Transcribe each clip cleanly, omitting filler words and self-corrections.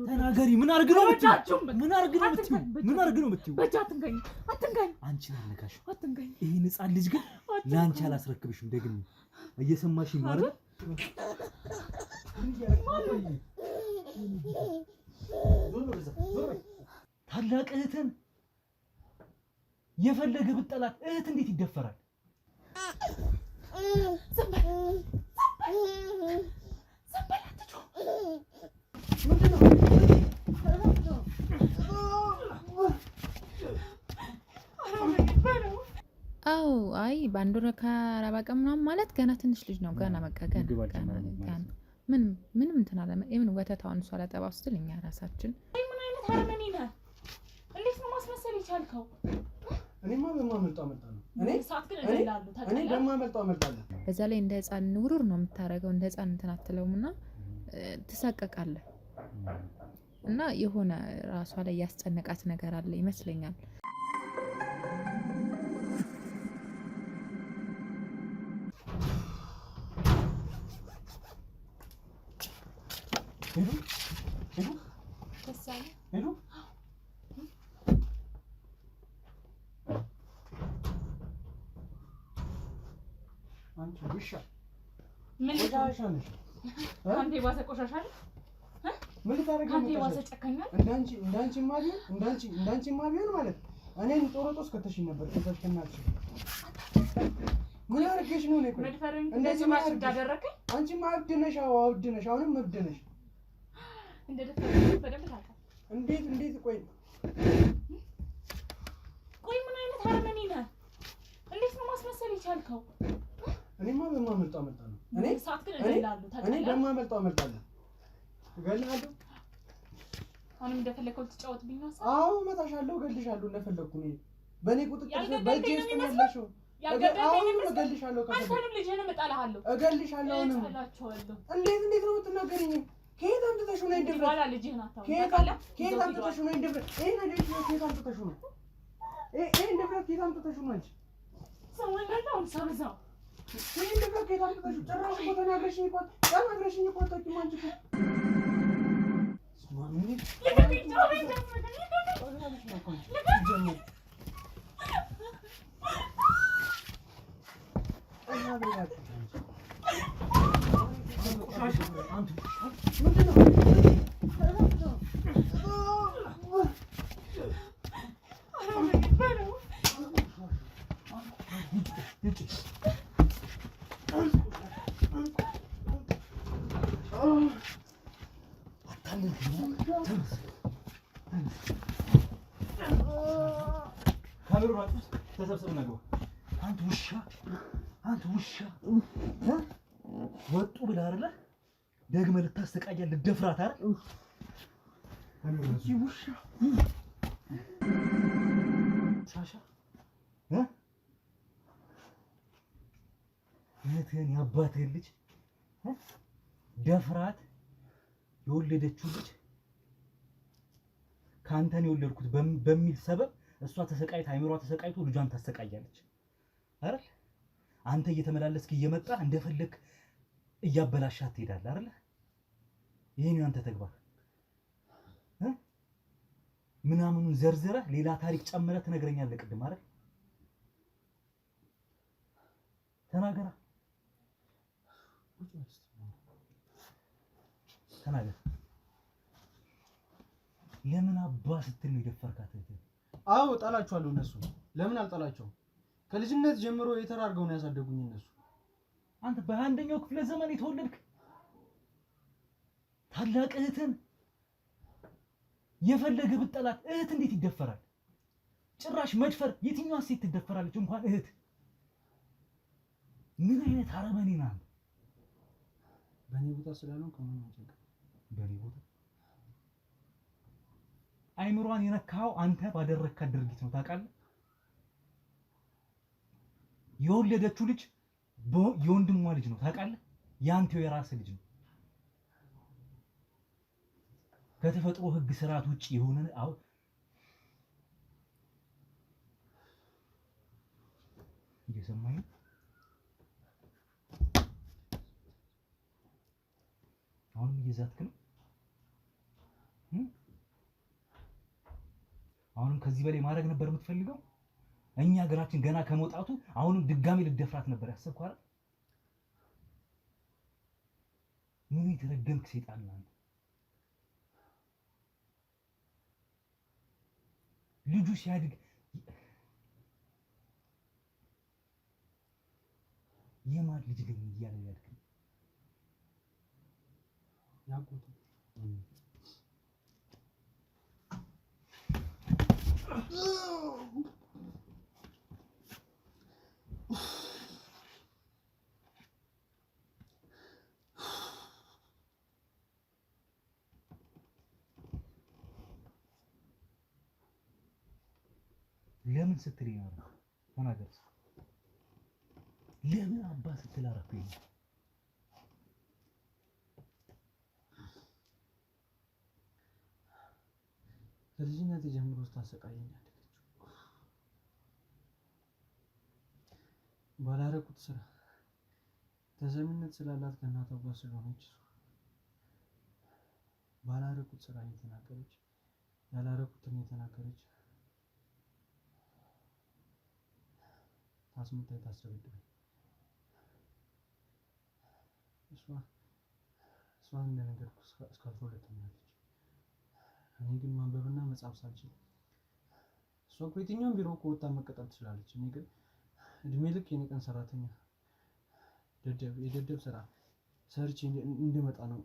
ተናገሪ ምን አርግ ነው የምትይው? ምን አርግ ነው የምትይው? ምን አርግ ነው የምትይው? በጃ አትንካኝ አትንካኝ አንቺን አልነካሽም አትንካኝ ይሄን ህፃን ልጅ ግን ላንቺ አላስረክብሽም ደግሜ እየሰማሽኝ ነው አይደል ታላቅ እህትን የፈለገ ብጠላት እህት እንዴት ይደፈራል አው አይ ባንዶራ ካራባ ቀምናም ማለት ገና ትንሽ ልጅ ነው ገና መቀቀን ምንም እንትን አለ ምን ወተታውን እሷ አላጠባው ስትል እኛ ራሳችን ምን አይነት አርመኒ ነህ እንዴት ነው ማስመሰል ይቻልከው እኔማ በማመልጣው አመልጣለሁ እኔ በማመልጣው አመልጣለሁ በዛ ላይ እንደ ህፃን ውሩር ነው የምታረገው እንደ ህፃን እንትን አትለውምና ትሳቀቃለህ እና የሆነ ራሷ ላይ ያስጨነቃት ነገር አለ ይመስለኛል ሄዱ ተሳለ ሄዱ አንቺ ውሻ ምን ቆሻሻ ነሽ አንተ ባሰ ቆሻሻ አይደል ምን ታረጋለህ አንተ ባሰ ጨካኛል እንዳንቺ ማቢያን ማለት እኔን ጦሮጦስ ከተሽኝ ነበር ከተሽከናች ምን አርገሽ ነው ነኝ እንደዚህ ማሽ እንዳደረከኝ አንቺ ማብድነሽ አውድነሽ አሁንም መብድነሽ እንደደፈረኝ በደንብ ታውቃለህ እንዴት ቆይ ምን አይነት አርመኒ ነህ እንዴት ነው ማስመሰል ይቻልከው እኔማ በማመልጣው አመልጣለሁ እኔ በማመልጣው አመልጣለሁ እገልሃለሁ አሁን እንደፈለከው ትጫወትብኝ ነው አዎ መታሻለሁ እገልሻለሁ እንደፈለኩ ነው በኔ ቁጥጥር በእጄ ውስጥ ያለሽው እገልሻለሁ አንተንም ልጅህንም እጣልሃለሁ እገልሻለሁ እንዴት ነው የምትናገሪኝ ከየት አምጥተሽው ነው እንደፈለክ ይባላ ልጅህን አታው ከየት አምጥተሽው ነው እንደፈለክ ይሄ ነገር ከየት አምጥተሽው ነው ይሄ እንደፈለክ ከየት አምጥተሽው ነው አንቺ ሰውነታውን ሰብዛው ይሄ እንደፈለክ ከየት አምጥተሽው ጭራሽ እኮ ተናግረሽኝ እኮ አታውቂም አንቺ እኮ ማንኔ ተሰብስብ ነው አንተ ውሻ ወጡ ብለህ አይደለ ደግመህ ልታስተቃያለህ ልደፍራት አይደል አንቺ ውሻ ሻሻ እህትህን ያባትህን ልጅ ደፍራት የወለደችው ልጅ ካንተን የወለድኩት በሚል ሰበብ እሷ ተሰቃይታ አይምሯ ተሰቃይቶ ልጇን ታሰቃያለች አይደል አንተ እየተመላለስክ እየመጣ እንደፈለክ እያበላሻት ትሄዳለህ አይደል ይሄን ያንተ ተግባር ምናምኑን ዘርዝረህ ሌላ ታሪክ ጨምረህ ትነግረኛለህ ቅድም አይደል ተናገራ ተናገር ለምን አባ ስትል ነው የደፈርካት አዎ ጣላችኋለሁ እነሱ ለምን አልጣላቸውም ከልጅነት ጀምሮ የተራርገው ነው ያሳደጉኝ እነሱ አንተ በአንደኛው ክፍለ ዘመን የተወለድክ ታላቅ እህትን የፈለገ ብጠላት እህት እንዴት ይደፈራል ጭራሽ መድፈር የትኛው ሴት ትደፈራለች እንኳን እህት ምን አይነት አረመኔ ነህ በኔ ቦታ ስላልሆንክ ምን ማጨቅ በኔ ቦታ አይምሯን የነካው አንተ ባደረካት ድርጊት ነው ታውቃለህ የወለደችው ልጅ የወንድሟ ልጅ ነው ታውቃለህ ያንተው የራስ ልጅ ነው ከተፈጥሮ ህግ ስርዓት ውጪ የሆነ እየሰማኸኝ አሁንም እየዛትክ ነው አሁንም ከዚህ በላይ ማድረግ ነበር የምትፈልገው? እኛ ሀገራችን ገና ከመውጣቱ አሁንም ድጋሚ ልደፍራት ነበር ያሰብኩ አይደል? ምን የተረገምክ ሰይጣን ነህ አንተ። ልጁ ሲያድግ የማን ልጅ ነኝ እያለ ያድግ ያጎቱ ለምን ስትል ነው ተናገር። ለምን አባ ስትል አረፈኝ? ከልጅነት ጀምሮ ስታሰቃየኝ ያደገችው ባላረኩት ስራ ተሰሚነት ስላላት ከእናቷ ጋር ስለሆነች ባላረኩት ስራ እየተናገረች ያላረኩትን እየተናገረች ታስመታኝ ታስደበድበኝ። እሷ እንደነገርኩህ እስከ 12 ተምራለች። እኔ ግን ማንበብና መጻፍ ሳልችል እሷ እኮ የትኛውም ቢሮ እኮ ወጣ መቀጠር ትችላለች። እኔ ግን እድሜ ልክ የኔ ቀን ሰራተኛ የደደብ ስራ ሰርቼ እንደመጣ ነው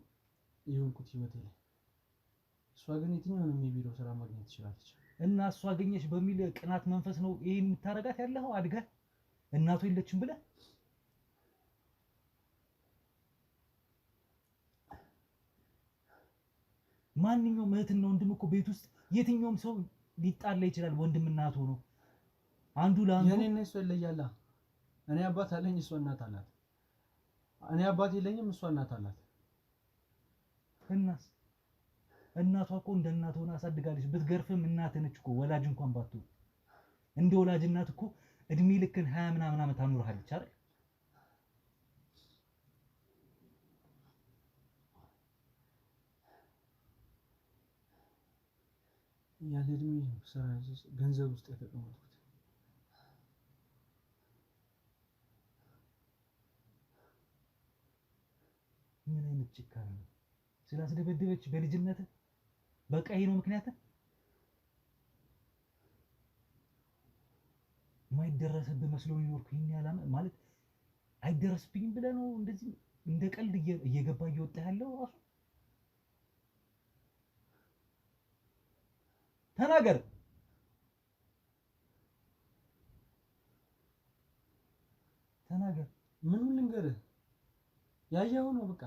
የሆንኩት ህይወቴ ላይ። እሷ ግን የትኛውንም የቢሮ ስራ ማግኘት ትችላለች። እና እሷ አገኘች በሚል ቅናት መንፈስ ነው ይሄን የምታረጋት ያለው? አድገህ እናቱ የለችም ብለህ ማንኛውም እህትና ወንድም እኮ ቤት ውስጥ የትኛውም ሰው ሊጣላ ይችላል። ወንድምና እህት ሆኖ አንዱ ለአንዱ የኔና እሷ ይለያል። እኔ አባት አለኝ፣ እሷ እናት አላት። እኔ አባት የለኝም፣ እሷ እናት አላት። እናስ እናቷ እኮ እንደ እናት ሆና አሳድጋለች። ብትገርፍም እናት ነች እኮ ወላጅ እንኳን ባትሆን እንደ ወላጅ እናት እኮ እድሜ ልክን 20 ምናምን ዓመት አኑርሃለች አይደል? ያለ እድሜ ስራ ገንዘብ ውስጥ የተቀመጥኩት ምን አይነት ጭካኔ ነው? ስላስደበደበች በልጅነት በቃ ይሄ ነው ምክንያት? ማይደረስብህ መስሎ ይኖርኩ ይሄን ያላም ማለት አይደረስብኝም ብለህ ነው እንደዚህ እንደ ቀልድ እየገባ እየወጣ ያለው ራሱ? ተናገር። ተናገር። ምን ልንገርህ? ያየኸው ነው በቃ።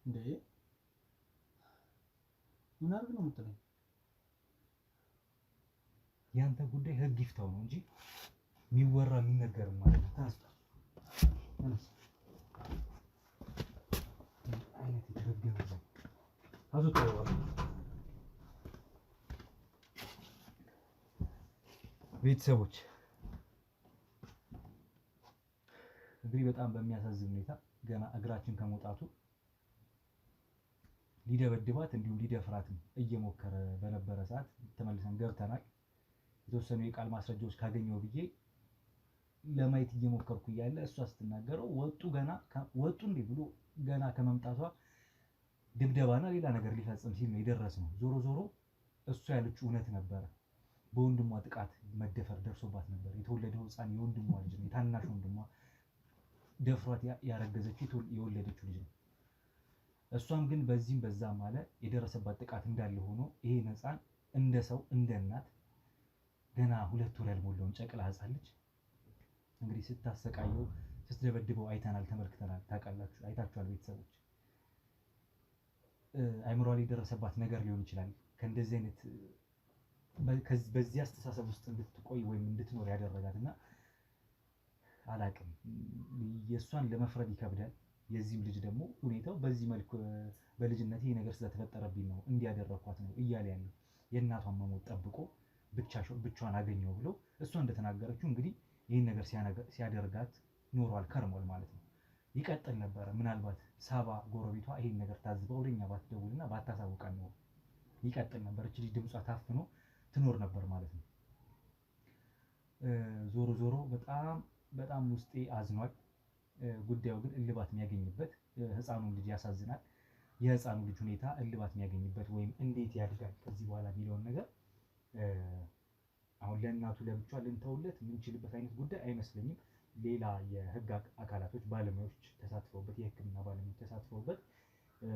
እንዴ ምን አድርግ ነው የምትለኝ? ያንተ ጉዳይ ህግ ይፍታው ነው እንጂ የሚወራ የሚነገር ማለት ነው። ተነስ። አይነት የተረገመ ነው። ቤተሰቦች እንግዲህ በጣም በሚያሳዝን ሁኔታ ገና እግራችን ከመውጣቱ ሊደበድባት እንዲሁም ሊደፍራትም እየሞከረ በነበረ ሰዓት ተመልሰን ገብተናል። የተወሰኑ የቃል ማስረጃዎች ካገኘው ብዬ ለማየት እየሞከርኩ እያለ እሷ ስትናገረው ወጡ እንዴ ብሎ ገና ከመምጣቷ ድብደባና ሌላ ነገር ሊፈጽም ሲል ነው የደረስነው። ዞሮ ዞሮ እሷ ያለችው እውነት ነበረ። በወንድሟ ጥቃት መደፈር ደርሶባት ነበር። የተወለደው ህፃን የወንድሟ ልጅ ነው። የታናሽ ወንድሟ ደፍሯት ያረገዘችው የወለደችው ልጅ ነው። እሷም ግን በዚህም በዛም አለ የደረሰባት ጥቃት እንዳለ ሆኖ ይሄ ህፃን እንደ ሰው እንደ እናት ገና 2 ወር ያልሞላውን ጨቅላ ህፃን ልጅ እንግዲህ ስታሰቃየው ስትደበድበው አይተናል፣ ተመልክተናል። ታውቃላችሁ፣ አይታችኋል ቤተሰቦች። አይምሯ ላይ የደረሰባት ነገር ሊሆን ይችላል ከእንደዚህ አይነት በዚህ አስተሳሰብ ውስጥ እንድትቆይ ወይም እንድትኖር ያደረጋትና አላቅም። የእሷን ለመፍረድ ይከብዳል። የዚህም ልጅ ደግሞ ሁኔታው በዚህ መልኩ በልጅነት ይሄ ነገር ስለተፈጠረብኝ ነው እንዲያደረኳት ነው እያለ ያለው የእናቷን መሞት ጠብቆ ብቻዋን አገኘው ብሎ እሷ እንደተናገረችው እንግዲህ ይህን ነገር ሲያደርጋት ኖሯል፣ ከርሟል ማለት ነው። ይቀጥል ነበረ። ምናልባት ሳባ ጎረቤቷ ይሄን ነገር ታዝባ ወደኛ ባትደውልና ባታሳውቃን ነው ይቀጥል ነበር። እቺ ልጅ ድምጿ ታፍኖ ትኖር ነበር ማለት ነው። ዞሮ ዞሮ በጣም ውስጤ አዝኗል። ጉዳዩ ግን እልባት የሚያገኝበት ህፃኑን ልጅ ያሳዝናል። የህፃኑ ልጅ ሁኔታ እልባት የሚያገኝበት ወይም እንዴት ያድጋል ከዚህ በኋላ የሚለውን ነገር አሁን ለእናቱ ለብቻ ልንተውለት የምንችልበት አይነት ጉዳይ አይመስለኝም። ሌላ የህግ አካላቶች ባለሙያዎች ተሳትፈውበት፣ የህክምና ባለሙያዎች ተሳትፈውበት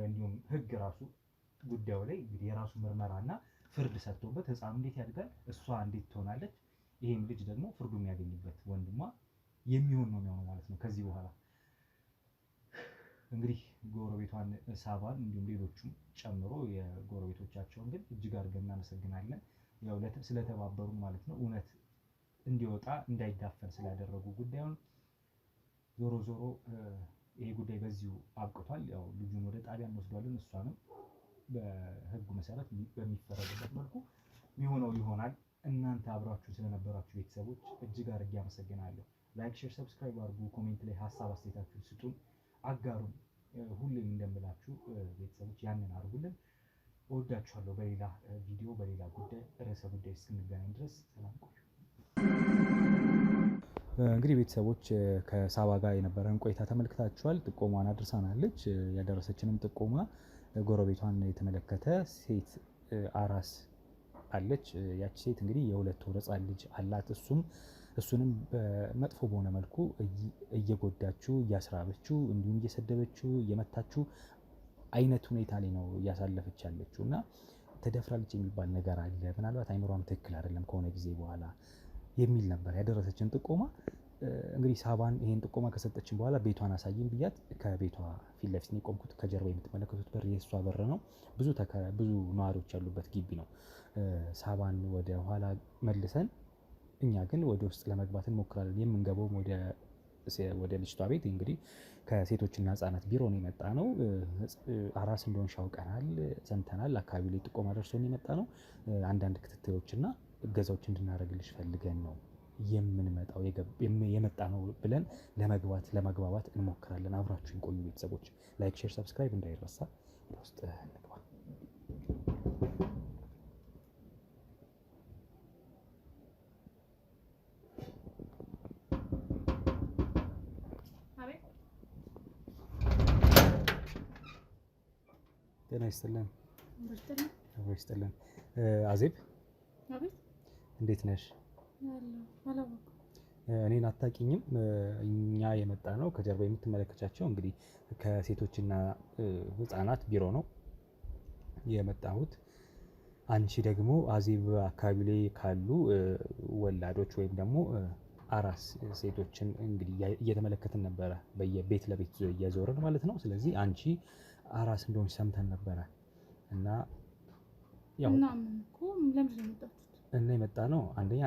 እንዲሁም ህግ ራሱ ጉዳዩ ላይ እንግዲህ የራሱ ምርመራና ፍርድ ሰጥቶበት ህፃኑ እንዴት ያድጋል፣ እሷ እንዴት ትሆናለች፣ ይሄም ልጅ ደግሞ ፍርዱ የሚያገኝበት ወንድሟ የሚሆን ነው የሚሆነው ማለት ነው። ከዚህ በኋላ እንግዲህ ጎረቤቷን ሳባን እንዲሁም ሌሎቹም ጨምሮ የጎረቤቶቻቸውን ግን እጅግ አድርገን እናመሰግናለን። ያው ስለተባበሩ ማለት ነው። እውነት እንዲወጣ እንዳይዳፈን ስላደረጉ ጉዳዩን። ዞሮ ዞሮ ይሄ ጉዳይ በዚሁ አብቅቷል። ያው ልጁን ወደ ጣቢያ እንወስዷለን። እሷንም በህጉ መሰረት በሚፈረድበት መልኩ የሚሆነው ይሆናል። እናንተ አብራችሁ ስለነበራችሁ ቤተሰቦች እጅግ አድርጌ አመሰግናለሁ። ላይክ፣ ሼር፣ ሰብስክራይብ አድርጉ። ኮሜንት ላይ ሀሳብ አስተያየታችሁን ስጡን፣ አጋሩን። ሁሌም እንደምላችሁ ቤተሰቦች ያንን አድርጉልን። እወዳችኋለሁ። በሌላ ቪዲዮ በሌላ ጉዳይ ርዕሰ ጉዳይ እስክንገናኝ ድረስ ሰላም ቆዩ። እንግዲህ ቤተሰቦች ከሳባ ጋር የነበረን ቆይታ ተመልክታችኋል። ጥቆሟን አድርሳናለች። ያደረሰችንም ጥቆማ ጎረቤቷን የተመለከተ ሴት አራስ አለች። ያቺ ሴት እንግዲህ የ2 ወር ህፃን ልጅ አላት። እሱንም በመጥፎ በሆነ መልኩ እየጎዳችው፣ እያስራበችው፣ እንዲሁም እየሰደበችው፣ እየመታችው አይነት ሁኔታ ላይ ነው እያሳለፈች ያለችው እና ተደፍራለች የሚባል ነገር አለ። ምናልባት አይምሯም ትክክል አይደለም ከሆነ ጊዜ በኋላ የሚል ነበር ያደረሰችን ጥቆማ። እንግዲህ ሳባን ይሄን ጥቆማ ከሰጠችን በኋላ ቤቷን አሳይን ብያት ከቤቷ ፊት ለፊት ነው የቆምኩት። ከጀርባ የምትመለከቱት በር የእሷ በር ነው። ብዙ ነዋሪዎች ያሉበት ግቢ ነው። ሳባን ወደ ኋላ መልሰን እኛ ግን ወደ ውስጥ ለመግባት እንሞክራለን። የምንገባውም ወደ ልጅቷ ቤት እንግዲህ ከሴቶችና ህጻናት ቢሮ ነው የመጣ ነው። አራስ እንደሆንሽ አውቀናል፣ ሰምተናል። አካባቢ ላይ ጥቆማ ደርሶን የመጣ ነው። አንዳንድ ክትትሎችና እገዛዎች እንድናደርግልሽ ፈልገን ነው የምንመጣው የመጣ ነው ብለን ለመግባባት እንሞክራለን። አብራችሁን ቆዩ ቤተሰቦች። ላይክ፣ ሼር፣ ሰብስክራይብ እንዳይረሳ። ውስጥ እንግባ። ጤና ይስጥልን። ይስጥልን። አዜብ እንዴት ነሽ? እኔን አታውቂኝም። እኛ የመጣ ነው ከጀርባ የምትመለከቻቸው እንግዲህ ከሴቶችና ህፃናት ቢሮ ነው የመጣሁት። አንቺ ደግሞ አዜብ አካባቢ ላይ ካሉ ወላዶች ወይም ደግሞ አራስ ሴቶችን እንግዲህ እየተመለከትን ነበረ፣ በየቤት ለቤት እየዞርን ማለት ነው። ስለዚህ አንቺ አራስ እንደሆንሽ ሰምተን ነበረ እና ያው እና የመጣ ነው አንደኛ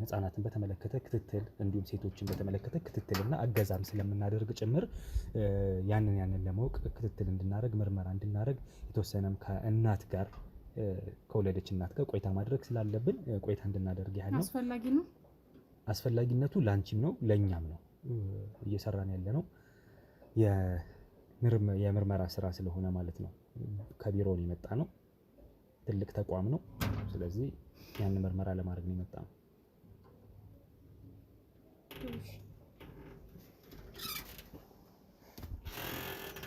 ህፃናትን በተመለከተ ክትትል እንዲሁም ሴቶችን በተመለከተ ክትትልና እገዛም ስለምናደርግ ጭምር ያንን ለማወቅ ክትትል እንድናደርግ ምርመራ እንድናደርግ የተወሰነም ከእናት ጋር ከወለደች እናት ጋር ቆይታ ማድረግ ስላለብን ቆይታ እንድናደርግ ያህል ነው። አስፈላጊ ነው። አስፈላጊነቱ ላንቺም ነው ለኛም ነው። እየሰራን ያለ ነው የምርመራ ስራ ስለሆነ ማለት ነው። ከቢሮ ነው የመጣ ነው። ትልቅ ተቋም ነው። ስለዚህ ያን ምርመራ ለማድረግ ነው የመጣ ነው።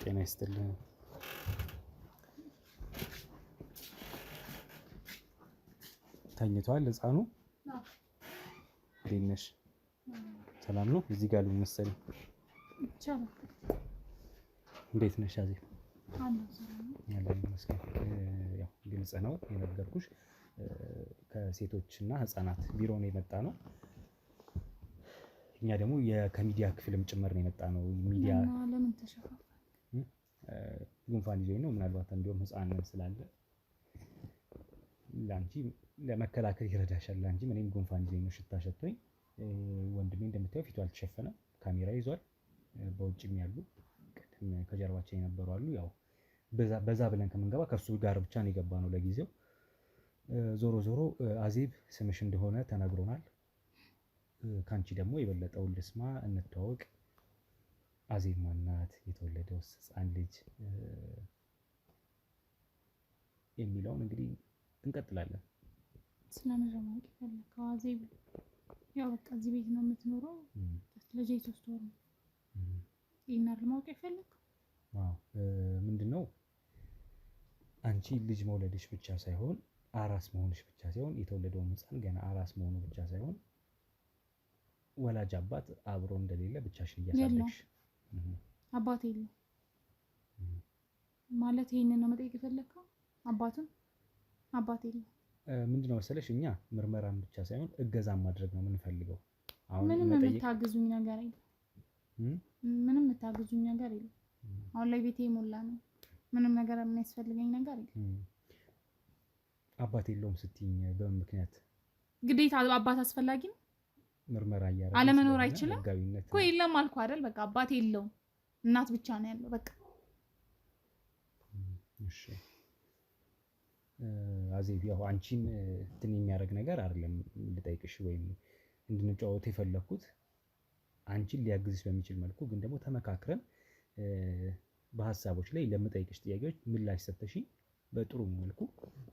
ጤና ይስጥልኝ። ተኝቷል ህፃኑ? እንዴት ነሽ? ሰላም ነው? እዚህ ጋር ልሁን መሰለኝ። እንዴት ነሽ አዜብ? ያለን ይመስገን። ያው ግልጽ ነው የነገርኩሽ። ከሴቶችና ህፃናት ቢሮ ነው የመጣ ነው። እኛ ደግሞ ከሚዲያ ክፍልም ጭምር ነው የመጣ ነው። ሚዲያ ለምን ተሸፋፈ? ጉንፋን ይዞኝ ነው። ምናልባት እንዲሁም ህፃን ስላለ ላንቺ ለመከላከል ይረዳሻል። ላንቺ እኔም ጉንፋን ይዞኝ ነው፣ ሽታ ሸቶኝ። ወንድሜ እንደምታየው ፊቱ አልተሸፈነም፣ ካሜራ ይዟል። በውጭም ያሉ ከጀርባችን የነበሩ አሉ። ያው በዛ ብለን ከምንገባ ከሱ ጋር ብቻ ነው የገባ ነው ለጊዜው። ዞሮ ዞሮ አዜብ ስምሽ እንደሆነ ተነግሮናል። ካንቺ ደግሞ የበለጠውን ልስማ፣ እንተዋወቅ። አዜብ ማናት? የተወለደውስ ህፃን ልጅ የሚለውን እንግዲህ እንቀጥላለን። ስለምን ማወቅ የፈለከው አዜብ? ያው በቃ እዚህ ቤት ነው የምትኖረው። ልጄ 3 ወር ነው። ይናር ማወቅ የፈለከው? አዎ ምንድነው አንቺ ልጅ መውለድሽ ብቻ ሳይሆን አራስ መሆንሽ ብቻ ሳይሆን የተወለደው ሕፃን ገና አራስ መሆኑ ብቻ ሳይሆን ወላጅ አባት አብሮ እንደሌለ ብቻሽን እያሳደግሽ አባት የለም ማለት ይሄንን ነው መጠየቅ የፈለከው? አባት የለም። ምንድነው መሰለሽ እኛ ምርመራን ብቻ ሳይሆን እገዛን ማድረግ ነው የምንፈልገው። አሁን ምንም የምታግዙኝ ነገር የለም። ምንም የምታግዙኝ ነገር የለም። አሁን ላይ ቤቴ ሞላ ነው። ምንም ነገር የሚያስፈልገኝ ነገር የለም። አባት የለውም ስትይኝ በምን ምክንያት? ግዴታ አባት አስፈላጊ ነው? ምርመራ እያደረገ አለመኖር አይችልም እኮ። የለም አልኩ አይደል? በቃ አባት የለውም፣ እናት ብቻ ነው ያለው። በቃ እሺ አዜብ፣ ያው አንቺን እንትን የሚያደርግ ነገር አይደለም ልጠይቅሽ ወይም እንድንጫወት የፈለኩት አንቺን ሊያግዝሽ በሚችል መልኩ ግን ደግሞ ተመካክረን በሀሳቦች ላይ ለምጠይቅሽ ጥያቄዎች ምላሽ ሰጥተሽኝ በጥሩ መልኩ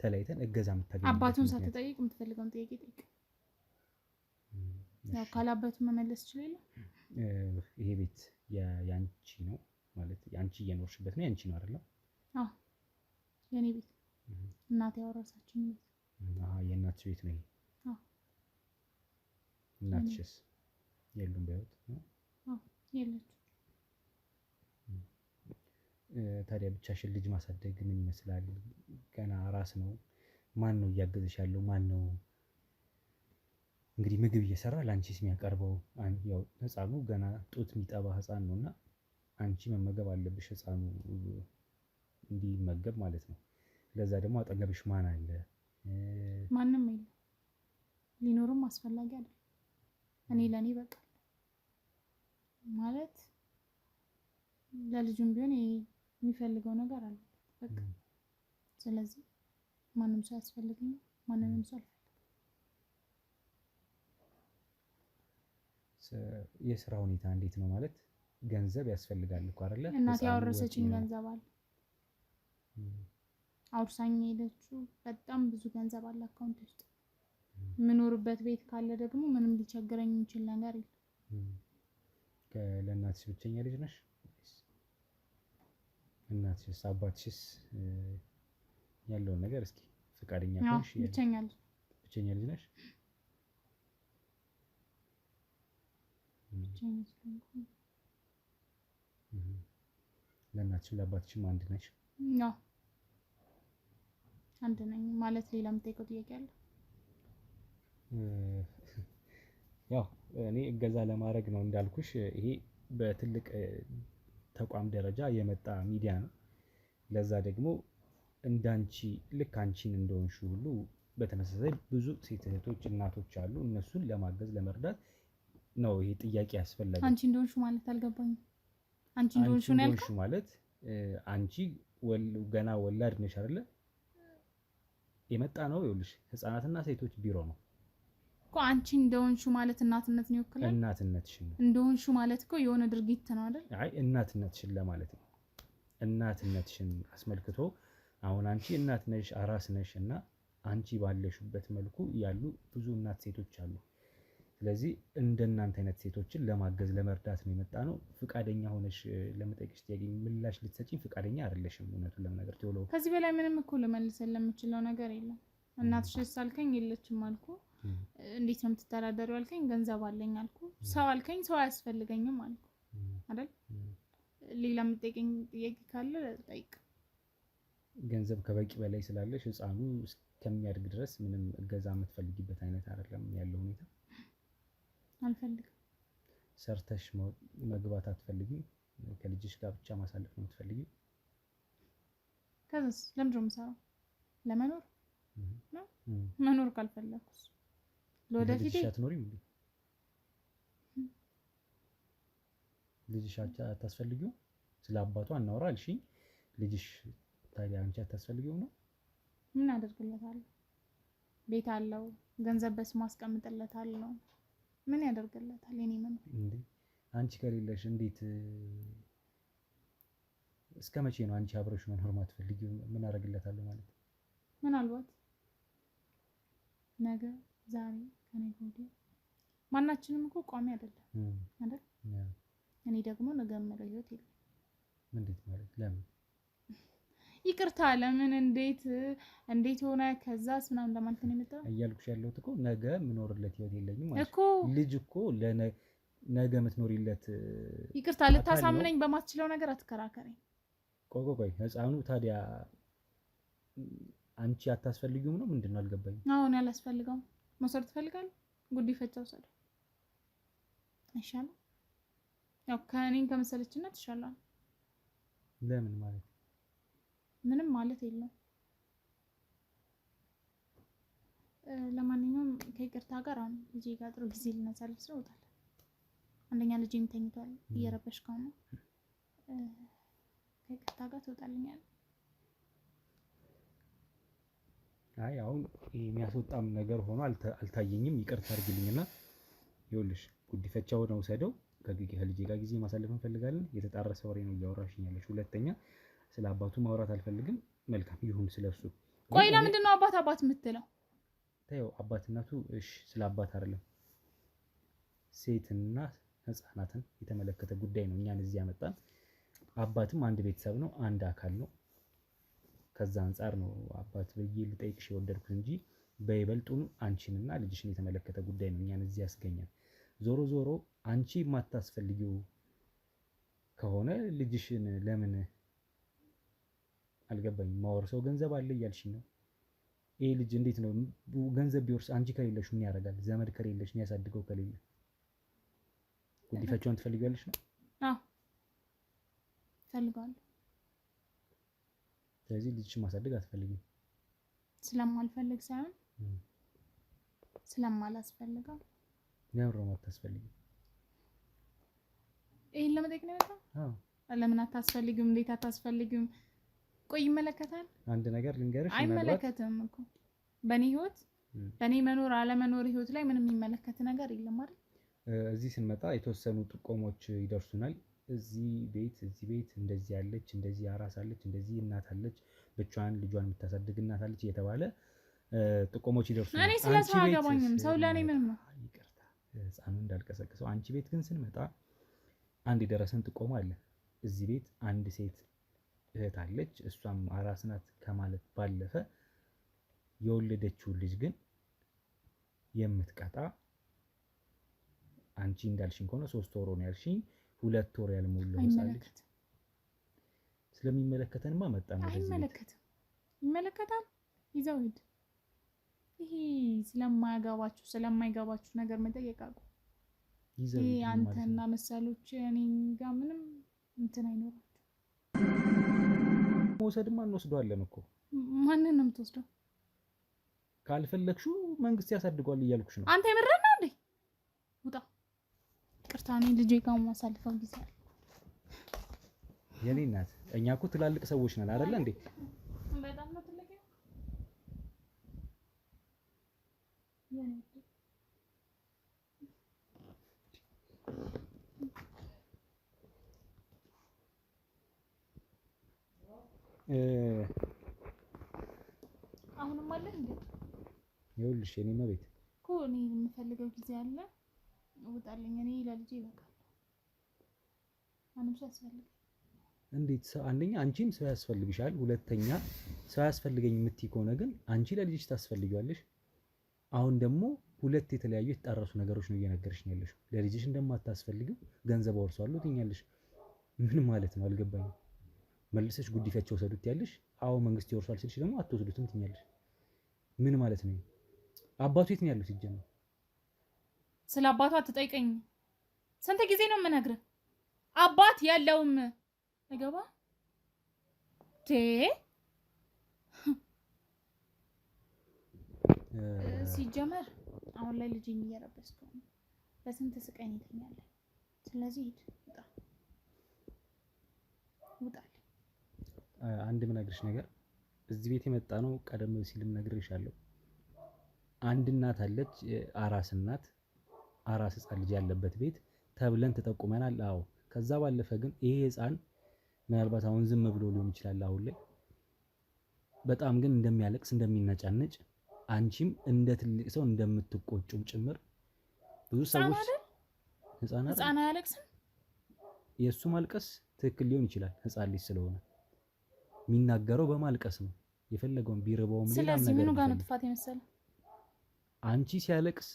ተለያይተን እገዛ የምታገኝ አባቱን ሳትጠይቅ የምትፈልገውን ጥያቄ ጠይቅ። ያው ካላባቱ መመለስ ይችላል። ይሄ ቤት ያንቺ ነው ማለት ያንቺ እየኖርሽበት ነው ያንቺ ነው አይደል? አዎ የኔ ቤት እናቴ ያወራሳችን ቤት። የእናትሽ ቤት ነው። አዎ እናትሽስ የሉም በህይወት ነው? አዎ የለችም። ታዲያ ብቻሽን ልጅ ማሳደግ ምን ይመስላል? ገና አራስ ነው። ማን ነው እያገዘሽ ያለው? ማን ነው እንግዲህ ምግብ እየሰራ ለአንቺስ የሚያቀርበው? ያው ህፃኑ ገና ጡት የሚጠባ ህፃን ነውና አንቺ መመገብ አለብሽ ህፃኑ እንዲመገብ ማለት ነው። ለዛ ደግሞ አጠገብሽ ማን አለ? ማንም የለም። ሊኖርም አስፈላጊ አይደለም። እኔ ለኔ በቃ ማለት ለልጁም ቢሆን የሚፈልገው ነገር አለ በቃ። ስለዚህ ማንም ሰው ያስፈልገኛል፣ ማንንም ሰው አልፈልግም። የስራ ሁኔታ እንዴት ነው ማለት? ገንዘብ ያስፈልጋል እኮ አይደለ? እናቴ ያወረሰችኝ ገንዘብ አለ። አውርሳኝ ሄደችው። በጣም ብዙ ገንዘብ አለ አካውንት ውስጥ። የምኖርበት ቤት ካለ ደግሞ ምንም ሊቸግረኝ የሚችል ነገር የለም። ለእናትሽ ብቸኛ ልጅ ነሽ? እናትሽስ አባትሽስ ያለውን ነገር እስኪ ፈቃደኛ ከሆንሽ? ብቸኛ ልጅ ነሽ? ለእናትሽም ለአባትሽም አንድ ነሽ? አዎ አንድ ነኝ። ማለት ሌላ የምጠይቀው ጥያቄ አለ? ያው እኔ እገዛ ለማድረግ ነው እንዳልኩሽ። ይሄ በትልቅ ተቋም ደረጃ የመጣ ሚዲያ ነው። ለዛ ደግሞ እንዳንቺ ልክ አንቺን እንደሆንሽ ሁሉ በተመሳሳይ ብዙ ሴት እህቶች እናቶች አሉ። እነሱን ለማገዝ ለመርዳት ነው ይሄ ጥያቄ ያስፈልጋል። አንቺ እንደሆንሽ ማለት አልገባኝም። አንቺ እንደሆንሽ ነው ያልከው ማለት አንቺ ገና ወላድ ነሽ አይደለ? የመጣ ነው ይኸውልሽ ህፃናትና ሴቶች ቢሮ ነው እኮ። አንቺ እንደሆንሽ ማለት እናትነት ነው ይወክላል። እናትነትሽን ነው እንደሆንሽ ማለት እኮ የሆነ ድርጊት ነው አይደል? አይ እናትነትሽን ለማለት ነው። እናትነትሽን አስመልክቶ አሁን አንቺ እናት ነሽ፣ አራስ ነሽ እና አንቺ ባለሽበት መልኩ ያሉ ብዙ እናት ሴቶች አሉ። ስለዚህ እንደናንተ አይነት ሴቶችን ለማገዝ ለመርዳት ነው የመጣ ነው። ፍቃደኛ ሆነሽ ለመጠየቅሽ ጥያቄ ምላሽ ልትሰጪኝ ፍቃደኛ አይደለሽም። እውነቱን ለመናገር ቶሎ ከዚህ በላይ ምንም እኮ ልመልስልህ ለምችለው ነገር የለም። እናትሽስ አልከኝ የለችም አልኩ። እንዴት ነው የምትተዳደሪው አልከኝ፣ ገንዘብ አለኝ አልኩ። ሰው አልከኝ፣ ሰው አያስፈልገኝም አልኩ አይደል? ሌላ የምትጠይቀኝ ጥያቄ ካለ ጠይቅ። ገንዘብ ከበቂ በላይ ስላለሽ ህፃኑ እስከሚያድግ ድረስ ምንም እገዛ የምትፈልጊበት አይነት አይደለም ያለው ሁኔታ። አልፈልግም። ሰርተሽ መግባት አትፈልጊም? ከልጅሽ ጋር ብቻ ማሳለፍ ነው የምትፈልጊው? ከዛስ ለምንድን ነው የምሰራው? ለመኖር ነው። መኖር ካልፈለኩስ ለወደፊት ልጅሽ አትኖሪም እንዴ? ልጅሽ አታስፈልጊው? ስለ አባቷ እናወራ አልሽኝ። ልጅሽ ታዲያ አንቺ አታስፈልጊው ነው? ምን አደርግለታለሁ? ቤት አለው፣ ገንዘብ በስሙ አስቀምጥለታለሁ። ምን ያደርግለታል? የኔ መኖር እንዴ አንቺ ከሌለሽ እንዴት እስከ መቼ ነው አንቺ አብረሽ መኖር ማትፈልጊው? ምን አደርግለታለሁ ማለት? ምናልባት ነገ፣ ዛሬ፣ ከነገ ወዲያ ማናችንም እኮ ቋሚ አይደለም አይደል? እኔ ደግሞ ነገ የምለው ህይወት የለም። እንዴት ማለት ለምን? ይቅርታ ለምን እንዴት ሆነ ከዛስ ምናምን ለማለት ነው የመጣው እያልኩሽ ያለሁት እኮ ነገ የምኖርለት ህይወት የለኝም ማለት እኮ። ልጅ እኮ ነገ የምትኖሪለት ይቅርታ ልታሳምነኝ በማትችለው ነገር አትከራከረኝ። ቆይ ህፃኑ ታዲያ አንቺ አታስፈልጊውም ነው ምንድነው? አልገባኝም። አሁን ያላስፈልገው መውሰድ ትፈልጋለህ? ጉዲፈቻ ውሰደው አይሻልም? ያው ከእኔን ከመሰለችነት ይሻላል። ለምን ማለት? ምንም ማለት የለም። ለማንኛውም ከይቅርታ ጋር አሁን ልጄ ጋር ጥሩ ጊዜ ልናሳልፍ ስለውታል። አንደኛ ልጄም ተኝቷል፣ እየረበሽከው ነው። ከይቅርታ ጋር ትወጣልኛለህ? አይ አሁን የሚያስወጣም ነገር ሆኖ አልታየኝም። ይቅርታ አድርግልኝና ይኸውልሽ ጉዲፈቻውን ወሰደው ከልጄ ጋር ጊዜ ማሳለፍ እንፈልጋለን። የተጣረሰ ወሬ ነው እያወራሽኝ ያለሽ። ሁለተኛ ስለ አባቱ ማውራት አልፈልግም። መልካም ይሁን ስለሱ። ቆይ ለምንድን ነው አባት የምትለው? ተይው አባትነቱ እሺ፣ ስለ አባት አይደለም ሴትና ህፃናትን የተመለከተ ጉዳይ ነው እኛን እዚህ ያመጣን። አባትም አንድ ቤተሰብ ነው፣ አንድ አካል ነው። ከዛ አንፃር ነው አባት ብዬ ልጠይቅሽ የወደድኩት እንጂ በይበልጡኑ አንቺንና ልጅሽን የተመለከተ ጉዳይ ነው እኛን እዚህ ያስገኛል። ዞሮ ዞሮ አንቺ የማታስፈልጊው ከሆነ ልጅሽን ለምን አልገባኝም። ማወርሰው ገንዘብ አለ እያልሽኝ ነው። ይሄ ልጅ እንዴት ነው ገንዘብ ቢወርስ አንቺ ከሌለሽ ምን ያደርጋል? ዘመድ ከሌለሽ የሚያሳድገው ከሌለ ጉዲፈቻውን ትፈልጊያለሽ ነው? አዎ ፈልጋለሁ። ስለዚህ ልጅሽን ማሳደግ አትፈልጊም? ስለማልፈልግ ሳይሆን ስለማላስፈልገው። ለምን ነው አታስፈልጊም? ይሄን ለመጠየቅ ነው የመጣው? አዎ። ለምን አታስፈልጊም? እንዴት አታስፈልጊም? ቆይ ይመለከታል? አንድ ነገር ልንገርሽ። አይመለከትም እኮ በእኔ ህይወት፣ በእኔ መኖር አለመኖር ህይወት ላይ ምንም የሚመለከት ነገር የለም አይደል? እዚህ ስንመጣ የተወሰኑ ጥቆሞች ይደርሱናል። እዚህ ቤት እንደዚህ ያለች፣ እንደዚህ አራስ አለች፣ እንደዚህ እናት አለች፣ ብቻዋን ልጇን የምታሳድግ እናት አለች እየተባለ ጥቆሞች ይደርሱናል። እኔ ስለሰው አያገባኝም። ሰው ለኔ ምንም ነው። ይቅርታ ህፃኑ እንዳልቀሰቅሰው። አንቺ ቤት ግን ስንመጣ አንድ የደረሰን ጥቆማ አለ። እዚህ ቤት አንድ ሴት እህት አለች፣ እሷም አራስ ናት ከማለት ባለፈ የወለደችውን ልጅ ግን የምትቀጣ አንቺ እንዳልሽኝ ከሆነ 3 ወር ነው ያልሽኝ፣ 2 ወር ያልሞላው ህፃን ልጅ ስለሚመለከተንማ መጣ ነው። አይመለከትም። ይመለከታል። ይዘው ሂድ። ይሄ ስለማይገባችሁ ነገር መጠየቅ አቁ። ይሄ አንተና መሰሎች እኔ ጋር ምንም እንትን አይኖራችሁ። መውሰድማ እንወስደዋለን እኮ። ማንን ነው የምትወስደው? ካልፈለግሽው መንግስት ያሳድገዋል እያልኩሽ ነው። አንተ የምረና እንዴ? ውጣ። ይቅርታ እኔ ልጄ ጋር ማሳልፈው ጊዜ አለ። የኔ እናት እኛ እኮ ትላልቅ ሰዎች ነን አይደለ እንዴ? በጣም ነው ትልቅ። የኔ አሁንም አለ እንዴ? ይኸውልሽ የኔ መቤት እኮ እኔ የምፈልገው ጊዜ አለ። ውጣልኝ። እኔ ለልጄ ይበቃል። ማንም ሰው ያስፈልጋል። እንዴት ሰው? አንደኛ አንቺም ሰው ያስፈልግሻል። ሁለተኛ ሰው ያስፈልገኝ የምትይ ከሆነ ግን አንቺ ለልጅሽ ታስፈልጊዋለሽ። አሁን ደግሞ ሁለት የተለያዩ የተጣረሱ ነገሮች ነው እየነገርሽ ነው ያለሽው። ለልጅሽ እንደማታስፈልጊው ገንዘብ አወርሰዋለሁ ትኛለሽ። ምን ማለት ነው? አልገባኝም። መልሰሽ ጉዲፈቻ ወሰዱት ያለሽ። አዎ መንግስት ይወርሳል ሲልሽ ደግሞ አትወስዱትም ትኛለሽ። ምን ማለት ነው? አባቱ የት ነው ያለው ሲጀመር? ስለ አባቱ አትጠይቀኝ። ስንት ጊዜ ነው የምነግርህ? አባት ያለውም አይገባ ሲጀመር አሁን ላይ ልጅን እየረበስከው ነው። በስንት ስቃይ ነው የተኛለ። ስለዚህ ሂድ፣ ውጣ። አንድ ምነግርሽ ነገር እዚህ ቤት የመጣ ነው። ቀደም ሲልም ነግሬሻለሁ። አንድ እናት አለች፣ አራስ እናት፣ አራስ ህፃን ልጅ ያለበት ቤት ተብለን ተጠቁመናል። አዎ። ከዛ ባለፈ ግን ይሄ ህፃን ምናልባት አሁን ዝም ብሎ ሊሆን ይችላል አሁን ላይ፣ በጣም ግን እንደሚያለቅስ እንደሚነጫነጭ አንቺም እንደ ትልቅ ሰው እንደምትቆጩም ጭምር ብዙ ሰዎች ህፃን አያለቅስም። የእሱ ማልቀስ ትክክል ሊሆን ይችላል። ህፃን ልጅ ስለሆነ የሚናገረው በማልቀስ ነው። የፈለገውን ቢርበውም ሌላም ነገር። ስለዚህ ምኑ ጋር ነው ጥፋት የመሰለ? አንቺ ሲያለቅስ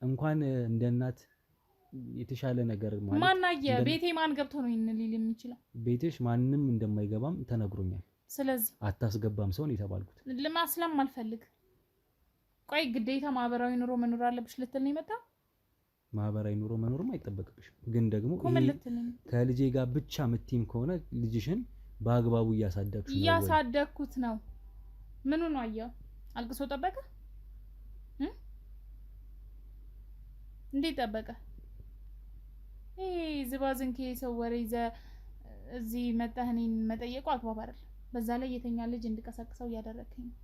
እንኳን እንደ እናት የተሻለ ነገር ማለት ማናየ ቤቴ ማን ገብቶ ነው ይሄን ሊል የሚችለው? ቤትሽ ማንንም እንደማይገባም ተነግሮኛል። ስለዚህ አታስገባም ሰው ነው የተባልኩት። ለማስለም አልፈልግ። ቆይ ግዴታ ማህበራዊ ኑሮ መኖር አለብሽ ልትል ነው የመጣ? ማህበራዊ ኑሮ መኖርም አይጠበቅብሽም። ግን ደግሞ ከልጄ ጋር ብቻ ምትም ከሆነ ልጅሽን በአግባቡ እያሳደግሽ ነው። እያሳደግኩት ነው። ምኑ ነው አየው? አልቅሶ ጠበቀ? እንዴት ጠበቀ? ዝባዝንኬ ሰው ወሬ እዚህ መጣህ እኔን መጠየቁ አግባብ አይደለም። በዛ ላይ የተኛ ልጅ እንድቀሰቅሰው እያደረከኝ ነው።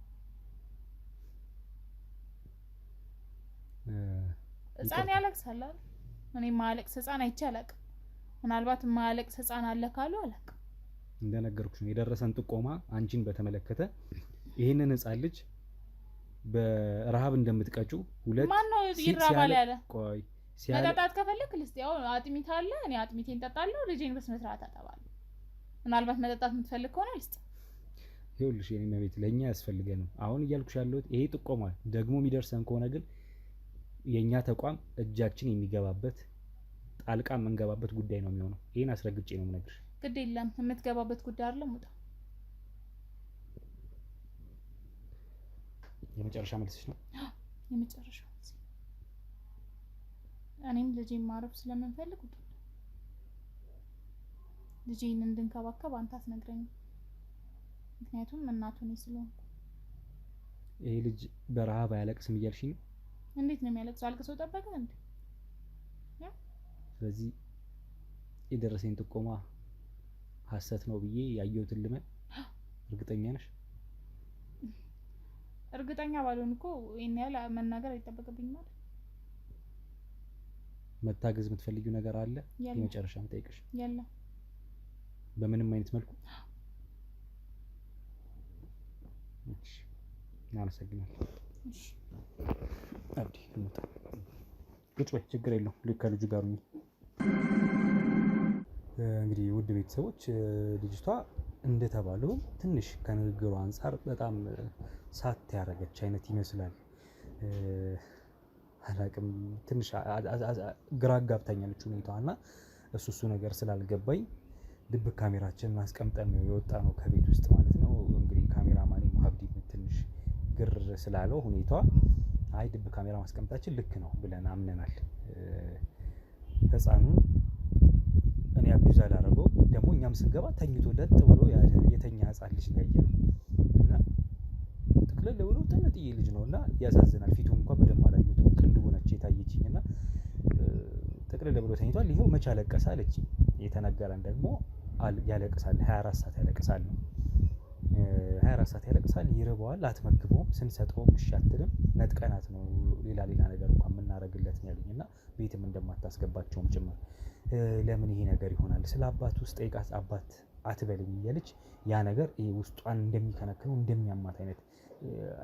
ህፃን ያለቅሳል አይደል? እኔ ማለቅስ ህፃን አይቼ አላውቅም። ምናልባት ማለቅስ ህፃን አለ ካሉ አላውቅም። እንደነገርኩሽ ነው የደረሰን ጥቆማ አንቺን በተመለከተ ይሄንን ህፃን ልጅ በረሃብ እንደምትቀጩ ማን ነው ይራባል ያለ? ቆይ መጠጣት ከፈለክ ልስጥ፣ ያው አጥሚት አለ፣ እኔ አጥሚቴን እጠጣለሁ፣ ልጄን በስነ ስርዓት አጠባለሁ። ምናልባት መጠጣት የምትፈልግ ከሆነ ልስጥ። ይኸውልሽ የኔ መቤት ለኛ ያስፈልገንም አሁን እያልኩሽ ያለሁት ይሄ ጥቆማ ደግሞ የሚደርሰን ከሆነ ግን የኛ ተቋም እጃችን የሚገባበት ጣልቃ የምንገባበት ጉዳይ ነው የሚሆነው። ይሄን አስረግጬ ነው የምነግርሽ። ግድ የለም የምትገባበት ጉዳይ አይደለም። ውጣ። የመጨረሻ መልስሽ ነው? የመጨረሻው። እኔም ልጄን ማረፍ ስለምንፈልግ ውጣ። ልጄን እንድንከባከብ አንተ አትነግረኝም። ምክንያቱም እናቱ ነኝ ስለሆንኩ። ይሄ ልጅ በረሃብ አያለቅስም እያልሽኝ ነው? እንዴት ነው የሚያለቅሰው? አልቅሶ ጠበቀ እንዴ? ስለዚህ የደረሰኝ ጥቆማ ሐሰት ነው ብዬ ያየሁትን ልመን። እርግጠኛ ነሽ? እርግጠኛ ባልሆን እኮ ይሄን ያህል መናገር አይጠበቅብኝም ማለት። መታገዝ የምትፈልጊው ነገር አለ? የመጨረሻ የምጠይቅሽ ያለ በምንም አይነት መልኩ? እሺ እናመሰግናለን። እሺ አብዲ እንውጣ። ቁጭ በይ፣ ችግር የለውም ከልጁ ጋር ነው። እንግዲህ ውድ ቤተሰቦች ልጅቷ እንደተባለው ትንሽ ከንግግሩ አንፃር በጣም ሳት ያደረገች አይነት ይመስላል። አላቅም ትንሽ ግራ አጋብታኛለች ሁኔታዋና እሱ ነገር ስላልገባኝ ድብቅ ካሜራችንን አስቀምጠን ነው የወጣ ነው ከቤት ውስጥ ማለት ነው። እንግዲህ ካሜራማኔ ማህዲ ትንሽ ግር ስላለው ሁኔታዋ አይ ድብቅ ካሜራ ማስቀምጣችን ልክ ነው ብለን አምነናል። ህፃኑን እኔ አቢዩዝ አላደረገው ደግሞ እኛም ስንገባ ተኝቶ ለጥ ብሎ የተኛ ህፃን ልጅ ነው ያየነው እና ጥቅልል ብሎ ጥንጥዬ ልጅ ነውና ያሳዝናል። ፊቱን እንኳን በደንብ አላየሁትም። ቅንድቡ ነች የታየችኝና ጥቅልል ብሎ ተኝቷል። ይሄው መች አለቀሰ አለች። የተነገረን ደግሞ ያለቅሳል 24 ሰዓት ያለቅሳል ነው 24 ሰዓት ያለቅሳል። ይርበዋል፣ አትመግበውም፣ ስንሰጠውም እሺ አትልም። ነጥቀናት ነው ሌላ ነገር እንኳን የምናደርግለት ነው ያሉኝና ቤትም እንደማታስገባቸውም ጭምር። ለምን ይሄ ነገር ይሆናል? ስለ አባት ውስጥ ጠይቃት አባት አትበልኝ እያለች ያ ነገር ይሄ ውስጧን እንደሚከነክነው እንደሚያማት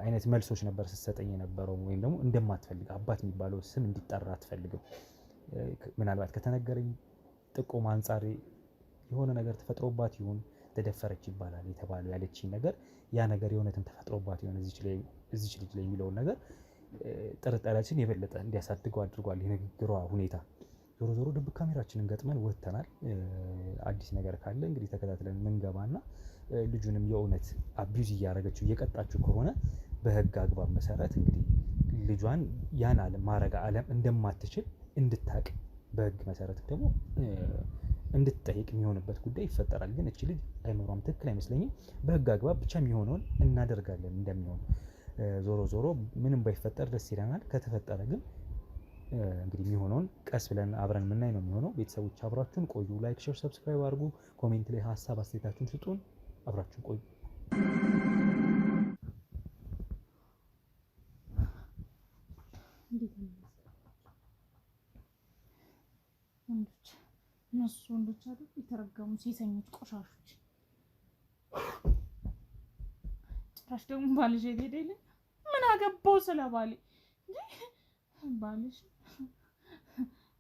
አይነት መልሶች ነበር ስትሰጠኝ የነበረው። ወይም ደግሞ እንደማትፈልግ አባት የሚባለው ስም እንዲጠራ አትፈልግም። ምናልባት ከተነገረኝ ጥቆማ አንፃር የሆነ ነገር ተፈጥሮባት ይሁን ተደፈረች ይባላል የተባለው ያለችኝ ነገር ያ ነገር የሆነትን ተፈጥሮባት ይሁን እዚች ልጅ ላይ የሚለውን ነገር ጥርጣሬያችን የበለጠ እንዲያሳድገው አድርጓል የንግግሯ ሁኔታ። ዞሮ ዞሮ ድብቅ ካሜራችንን ገጥመን ወጥተናል። አዲስ ነገር ካለ እንግዲህ ተከታትለን ምንገባና ልጁንም የእውነት አቢዩዝ እያደረገችው እየቀጣችው ከሆነ በህግ አግባብ መሰረት እንግዲህ ልጇን ያን ማረጋ ዓለም እንደማትችል እንድታቅ በህግ መሰረት ደግሞ እንድትጠይቅ የሚሆንበት ጉዳይ ይፈጠራል። ግን እቺ ልጅ አይምሯም ትክክል አይመስለኝም። በህግ አግባብ ብቻ የሚሆነውን እናደርጋለን እንደሚሆን። ዞሮ ምንም ባይፈጠር ደስ ይለናል። ከተፈጠረ ግን እንግዲህ የሚሆነውን ቀስ ብለን አብረን የምናይ ነው የሚሆነው። ቤተሰቦች አብራችሁን ቆዩ። ላይክ፣ ሼር፣ ሰብስክራይብ አድርጉ። ኮሜንት ላይ ሀሳብ አስተያየታችሁን ስጡን። አብራችሁን ቆዩ። እነሱ ወንዶች አይደል የተረገሙ ሴሰኞች፣ ቆሻሾች። ጭራሽ ደግሞ ባልሽ ሄደ ይደል ምን አገባው ስለ ባሌ?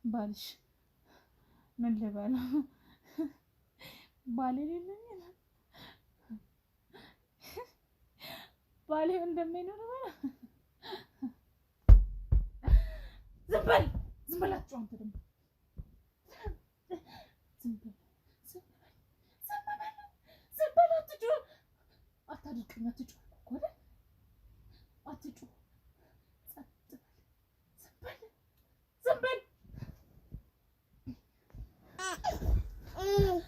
ባልሽ ምን ልበለው? ባሌ የለኝ ባሌ እንደማይኖር ዝም በላችሁ አንተ ደግሞ ዝም በል አትጩህ አታድርቅኝ አትጩህ እኮ አይደል አትጩህ ዝም በል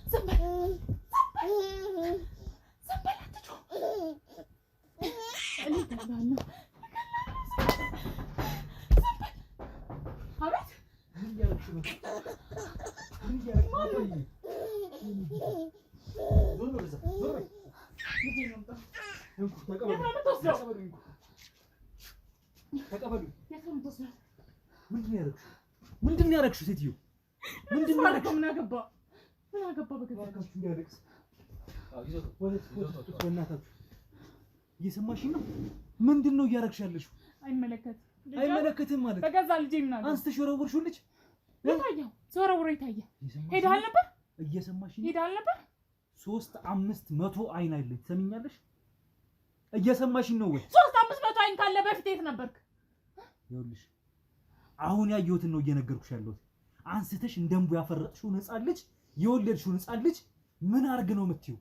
አትጩህ እኔ እገላለሁ አቤት ምን እያደረግሽ ነው? ምንድን ነው ያደረግሽው ሴትዮ? ምንድን ነው ያደረግሽው? ምን አገባ እባካችሁ እንዲያለቅስ በእናታችሁ እየሰማሽኝ ነው? ምንድን ነው እያደረግሽ ያለሽው? አይመለከትም ማለት በገዛ ልጄ ምን አለ አንስተሽ ወረወርሽው ልጅ የታየው ሲወረውር የታየ ሄደሃል ነበር እየሰማሽኝ ሄደሃል ነበር 300 አይን አይደል ትሰሚኛለሽ? እየሰማሽኝ ነው ወይ? 300 አይን ካለ በፊት የት ነበርክ? ይኸውልሽ አሁን ያየሁትን ነው እየነገርኩሽ ያለሁት። አንስተሽ እንደምቡ ያፈረጥሽው ሕፃን ልጅ የወለድሽው ሕፃን ልጅ ምን አርግ ነው የምትይው?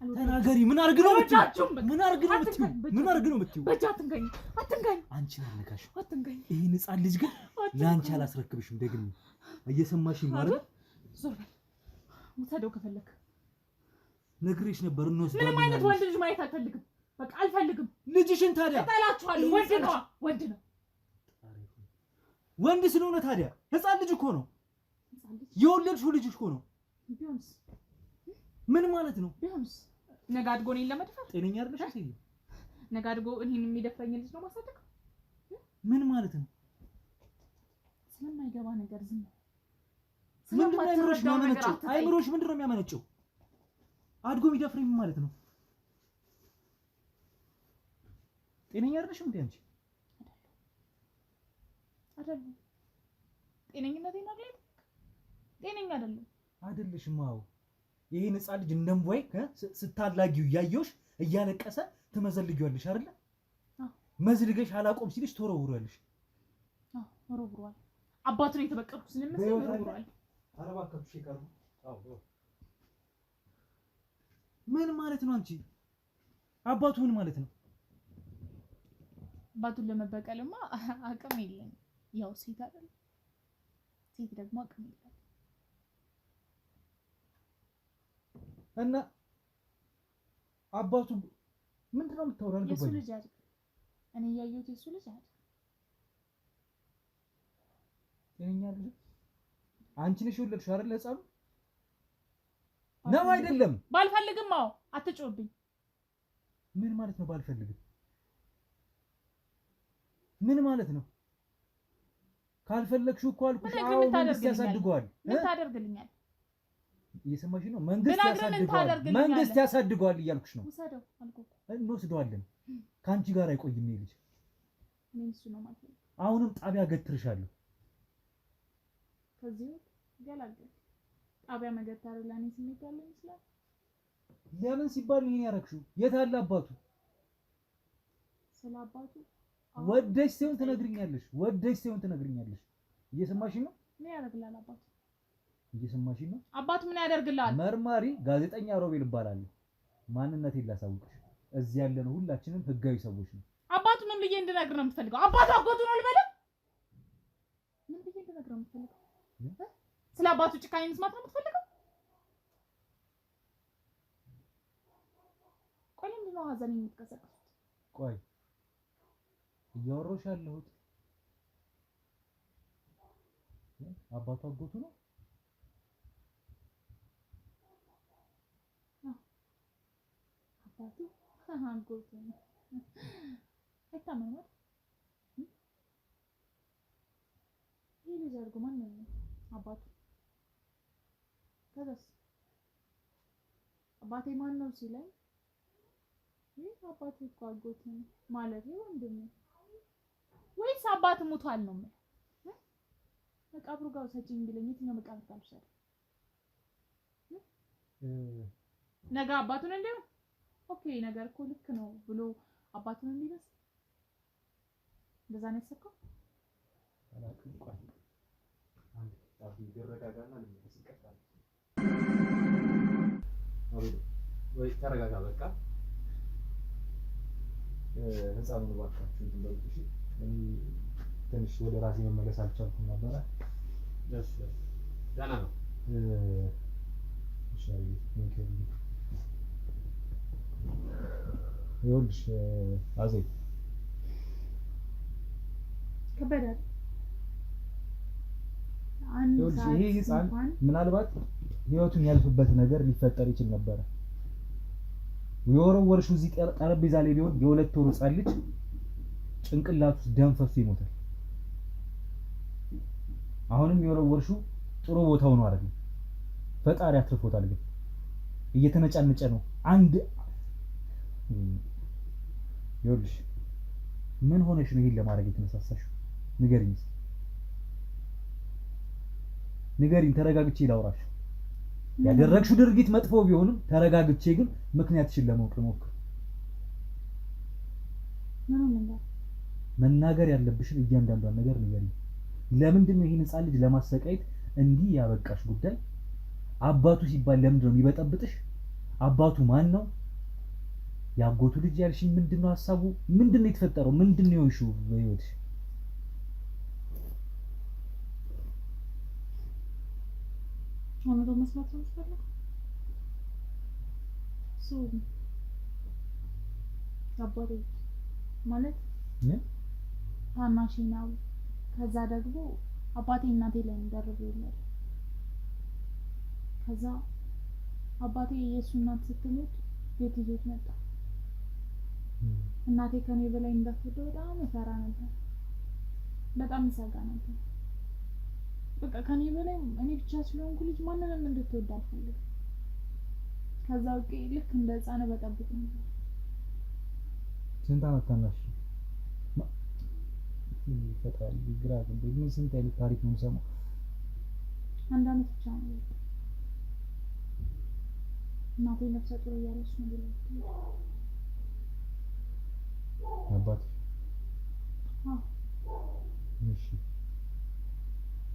ተናገሪ። ምን አርግ ነው የምትይው? ምን አርግ ነው የምትይው? ምን አርግ ነው የምትይው? በእጅ አትንካኝ፣ አትንካኝ። አንቺን አልነካሽም፣ አትንካኝ። ይሄን ሕፃን ልጅ ግን ለአንቺ አላስረክብሽም። ደግሜ እየሰማሽኝ ነው አይደል? ዞር በል ውሰደው ከፈለክ። ነግሬሽ ነበር እንወስዳለን። ምንም አይነት ወንድ ልጅ ማየት አልፈልግም። በቃ አልፈልግም። ልጅሽን ታዲያ እጠላችኋለሁ። ወንድ ነው፣ ወንድ ነው። ወንድ ስለሆነ ታዲያ ሕፃን ልጅ እኮ ነው የወለድሽው ልጅ እኮ ነው። ቢሆንስ ምን ማለት ነው? ቢሆንስ ነገ አድጎ እኔን ለመድፈር ጤነኛ አይደለሽ እቴ? ነገ አድጎ እኔን የሚደፍረኝ ልጅ ነው ማሳደግ? ምን ማለት ነው? ስለማይገባ ነገር ዝም ምንድን ነው አይምሮሽ የሚያመነጨው? አይምሮሽ ምንድን ነው የሚያመነጨው? አድጎ የሚደፍረኝ ምን ማለት ነው? ጤነኛ አይደለሽም እንዴ አንቺ? አይደለም። ጤነኝነቴን አግለጥ ጤነኛ አይደለም። አይደለሽም። አዎ ይሄን ሕፃን ልጅ እንደምቦይ ስታላጊው እያየሁሽ እያለቀሰ ትመዘልጊዋለሽ አይደለ? መዝልገሽ አላቆም ሲልሽ ተወረውራለሽ። ወረውሯል። አባቱን የተበቀልኩ ስለምመስል ወረውሯል። አረባከብሽ ይቀርቡ። ምን ማለት ነው አንቺ? አባቱ ምን ማለት ነው? አባቱን ለመበቀልማ አቅም የለኝም። ያው ሴት አይደል? ሴት ደግሞ አቅም የለም። እና አባቱ ምንድን ነው የምታወራው? የሱ አልገባኝም። ልጅ አይደል? እኔ ያየሁት የሱ ልጅ አይደል? ጤነኛ አይደለሽ? አንቺ ነሽ የወለድሽው አይደል? ሕፃኑ ነው አይደለም? ባልፈልግም። አዎ አትጮህብኝ። ምን ማለት ነው ባልፈልግም? ምን ማለት ነው? ካልፈለግሽው እኮ አልኩሽ። አዎ መንግስት ያሳድገዋል። ምን ታደርግልኛል? እየሰማሽ ነው? መንግስት ያሳድገዋል እያልኩሽ ነው። ውሰደው አልኩህ። እንወስደዋለን። ከአንቺ ጋር አይቆይም ይሄ ልጅ። ምን እሱ ነው ማለት ነው? አሁንም ጣቢያ ገትርሻለሁ። ከዚህ ገላገል ጣቢያ መገተር ለኔ ስሜት ያለ ይመስላል። ለምን ሲባል ይሄን ያረክሽው? የት አለ አባቱ? ስለ አባቱ ወደሽ ሲሆን ትነግሪኛለሽ። ወደሽ ሲሆን ትነግሪኛለሽ። እየሰማሽ ነው? ምን ያደርግላል አባቱ? እየሰማሽ ነው? አባቱ ምን ያደርግላል? መርማሪ ጋዜጠኛ ሮቤል እባላለሁ። ማንነቴን ላሳውቅሽ። እዚህ ያለነው ሁላችንም ህጋዊ ሰዎች ነው። አባቱ ምን ብዬ እንድነግር ነው የምትፈልገው? አባቱ አጎቱ ነው ልበለው? ምን ብዬ እንድነግር ነው የምትፈልገው? ስለ አባቱ ጭካኔ መስማት ነው የምትፈልገው? ቆይ ምንድን ነው ሀዘን የምትቀሰቅሱት? ቆይ እያወራሁሽ ያለሁት አባቱ አጎቱ ነው? አባቱ አጎቱ ነው። አይታመንም አይደል? ይሄ ልጅ አድርጎ ማን ነው አባቱ? ከዛስ አባቴ ማን ነው ሲለኝ አባት እኮ አጎት ነው ማለት ነው ወንድም ወይስ አባት ሞቷል ነው ማለት መቃብሩ ጋር ሰጪኝ ቢለኝ የትኛው መቃብር ጋር ልውሰድ? ነገ አባቱን እንደው ኦኬ ነገር እኮ ልክ ነው ብሎ አባቱን እንዲበስ እንደዛ ነው ያሰብከው? አላውቅም። ቆይ አንድ ታቢ ይረጋጋና ልመለስ ይቀጥላል። ወይ ተረጋጋ በቃ። ህፃኑን እባካችሁ እንደው እሺ ትንሽ ወደ ራሴ መመለስ አልቻልኩም ነበረ። ደስ ደህና ነው። እሺ ይኸውልሽ አዜ ከበደ ይሄ ህፃን ምናልባት ህይወቱን ያልፍበት ነገር ሊፈጠር ይችል ነበረ። የወረወርሽው እዚህ ጠረጴዛ ላይ ቢሆን የሁለት ወር ህፃን ልጅ ጭንቅላቱ ደም ፈሶ ይሞታል። አሁንም የወረወርሽው ጥሩ ቦታው ነው አይደል? ፈጣሪ አትርፎታል። ግን እየተነጫነጨ ነው። አንድ ይኸውልሽ ምን ሆነሽ ነው ይሄን ለማድረግ የተነሳሳሽው? ንገሪኝ፣ ተረጋግቼ ላውራሽ። ያደረግሽው ድርጊት መጥፎ ቢሆንም ተረጋግቼ ግን ምክንያትሽን ለማወቅ ሞክር። መናገር ያለብሽን እያንዳንዷን ነገር ንገሪኝ። ለምንድን ነው ይሄን ህፃን ልጅ ለማሰቃየት እንዲህ ያበቃሽ ጉዳይ? አባቱ ሲባል ለምንድን ነው የሚበጠብጥሽ? አባቱ ማን ነው? ያጎቱ ልጅ ያልሽኝ ምንድነው ሐሳቡ? ምንድነው የተፈጠረው? ምንድነው የሆንሽው በህይወትሽ? አሁን መስማት ነው የምፈልገው። አባቴ ማለት ታናሽ ነው። ከዛ ደግሞ አባቴ እናቴ ላይ እንደርብ ይላል። ከዛ አባቴ የእሱ እናት ስትሞት ቤት ይዞት መጣ። እናቴ ከኔ በላይ እንዳትወደው በጣም እፈራ ነበር። በጣም እሰጋ ነበር። በቃ ከኔ በላይ እኔ ብቻ ስለሆንኩ ልጅ ማንንም እንድትወድ አልፈልግም። ከዛ ውጪ ልክ እንደ ህፃን በጠብቅ ነበር። ስንት ዓመት ታናሽ? ፈጣሪ ግራ ገባኝ። ምን ስንት አይነት ታሪክ ነው የምሰማው? አንድ ዓመት ብቻ ነው። እናቴ ነፍሰ ጡር እያለች ነው ብለው አባት እሺ።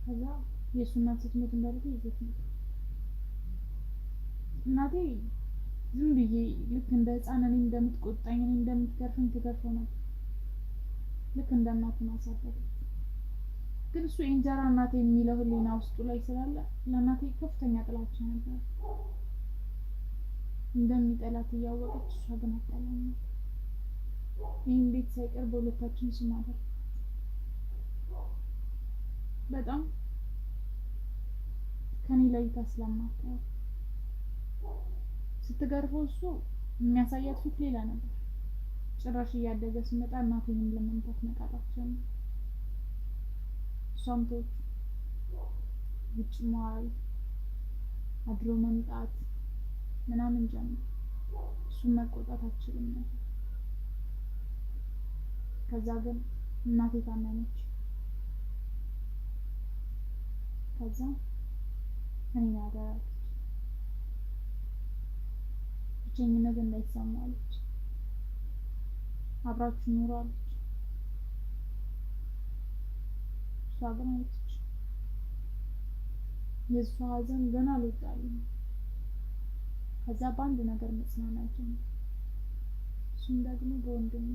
ከዛ የእሱ እናት ስትሞት እንዳልኩ ይዘት ነው። እናቴ ዝም ብዬ ልክ እንደ ህፃን እኔ እንደምትቆጣኝ እኔ እንደምትገርፈኝ ትገርፈው ነበር። ልክ እንደ እናቱ ማሳደግ። ግን እሱ የእንጀራ እናቴ የሚለው ህሊና ውስጡ ላይ ስላለ ለእናቴ ከፍተኛ ጥላቻ ነበር። እንደሚጠላት እያወቀች እሷ ግን አጠላኝ። ይህን ቤት ሳይቀር በሁለታችን ስም አደረገ። በጣም ከኔ ላይ ታስለማታው ስትገርፈው እሱ የሚያሳያት ፊት ሌላ ነበር። ጭራሽ እያደገ ሲመጣ እናቴንም ለመምታት መቃጣቸው ነው። እሷም ተወች። ውጭ መዋል፣ አድሮ መምጣት ምናምን ጀመረ። እሱን መቆጣት አትችልም ነበር። ከዛ ግን እናቴ ታመመች። ከዛ እኔን አደረገች። ብቸኝነት እንዳይሰማው አለች። አብራችሁ ኑሩ አለች። እሷ ግን አለች የእሷ ሐዘን ገና አልወጣልኝ። ከዛ በአንድ ነገር መጽናናት ጀመረ። እሱም ደግሞ በወንድሜ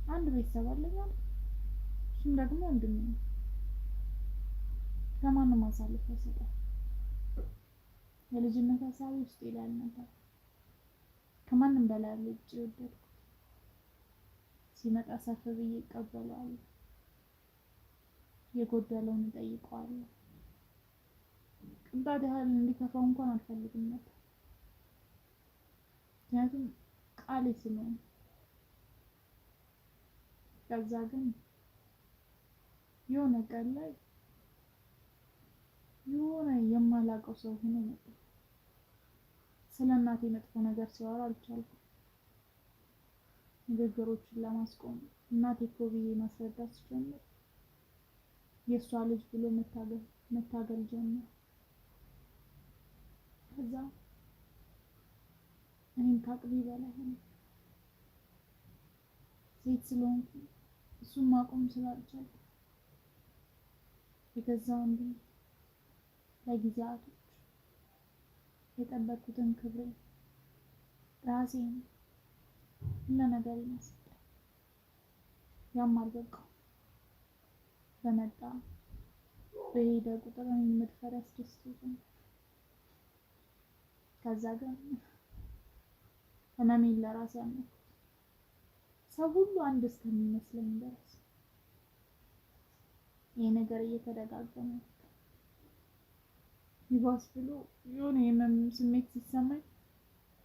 አንድ ቤተሰብ አለኝ አለ። እሱም ደግሞ ወንድሜ ነው። ከማንም አሳልፎ አይሰጥም። የልጅነት ሀሳቤ ውስጥ ይላል ነበር። ከማንም በላይ ልጅ ወደድኩት። ሲመጣ ሰፍ ብዬ እቀበለዋለሁ። የጎደለውን እጠይቀዋለሁ። ቅንጣት ያህል እንዲከፋው እንኳን አልፈልግም ነበር። ምክንያቱም ቃሌ ስለሆነ። ከዛ ግን የሆነ ቀን ላይ የሆነ የማላውቀው ሰው ሆኖ መጣ። ስለ እናቴ መጥፎ ነገር ሲያወራ አልቻልኩም ንግግሮችን ለማስቆም። እናቴ እኮ ብዬ ማስረዳት ስጀምር የእሷ ልጅ ብሎ መታገል ጀመረ። ከዛ እኔም ከአቅሜ በላይ ሆነ። ሴት ስለሆንኩ እሱን ማቆም ስላልቻልኩ የገዛ ወንድሜ ለጊዜያቶች የጠበቅኩትን ክብሬን ራሴን ለነገር ይመስል ያም አልበቃው። በመጣ በሄደ ቁጥር እኔን መድፈር ያስደስተኝ። ከዛ ግን ህመሜን ለራሴ አመንኩት፣ ሰው ሁሉ አንድ እስከሚመስለኝ ድረስ። ይሄ ነገር እየተደጋገመ ይባስ ብሎ የሆነ የህመም ስሜት ሲሰማኝ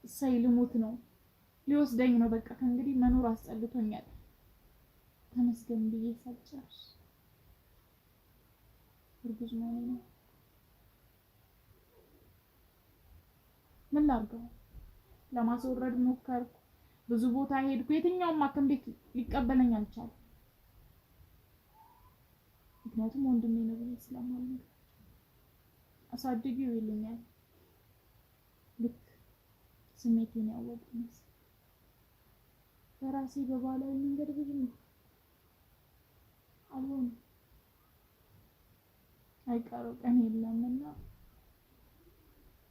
እሰይ ልሞት ነው ሊወስደኝ ነው በቃ ከእንግዲህ መኖር አስጠልቶኛል ተመስገን ብዬ ሳልጨርስ እርጉዝ መሆኔ ነው። ምን ላድርገው? ለማስወረድ ሞከርኩ፣ ብዙ ቦታ ሄድኩ። የትኛውም ሐኪም ቤት ሊቀበለኝ አልቻለም። ምክንያቱም ወንድሜ ነው ብዬ ስለማምን አሳድጊው ይሉኛል። ልክ ስሜቴን ያወቁ መስል በራሴ በባህላዊ መንገድ ብዙ አልሆነም። አይቀረው ቀን የለምና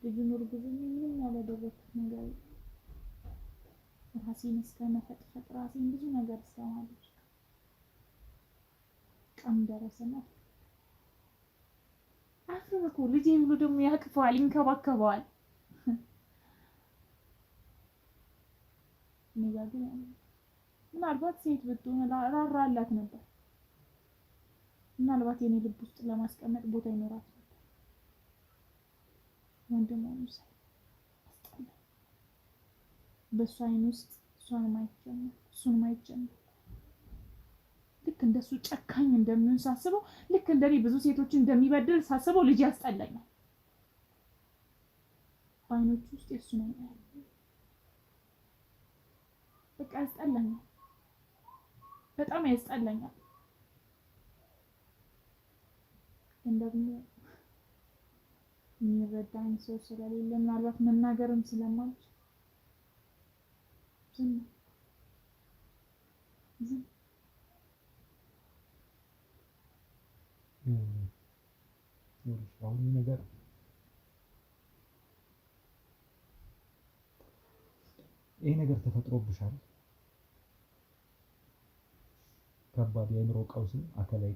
ልጁን እርጉዝ ምንም ያላደረኩት ነገር ራሴን እስከመፈጥፈጥ ራሴን ብዙ ነገር እስከማድረግ ቀን ደረሰና አፍረኮ ልጄ ብሎ ደግሞ ያቅፈዋል፣ ይንከባከበዋል። እኔ ግን ምናልባት ሴት ብትሆን ራራላት ነበር። ምናልባት የኔ ልብ ውስጥ ለማስቀመጥ ቦታ ይኖራት ነበር። ወንድም ሆኖ ሳይ አስጠላ። በእሱ አይን ውስጥ እሷን ማየት ጀመርኩ፣ እሱን ማየት ጀመርኩ። ልክ እንደሱ ጨካኝ እንደሚሆን ሳስበው፣ ልክ እንደኔ ብዙ ሴቶችን እንደሚበድል ሳስበው ልጅ ያስጠላኛል። በአይኖቹ ውስጥ የእሱ ነው ያለው። በቃ ያስጠላኛል፣ በጣም ያስጠላኛል። ግን ደግሞ የሚረዳኝ ሰው ስለሌለ ምናልባት መናገርም ስለማልችል ዝም አሁን ነገር ይሄ ነገር ተፈጥሮብሻል። ከባድ የአእምሮ ቀውስም አካላዊ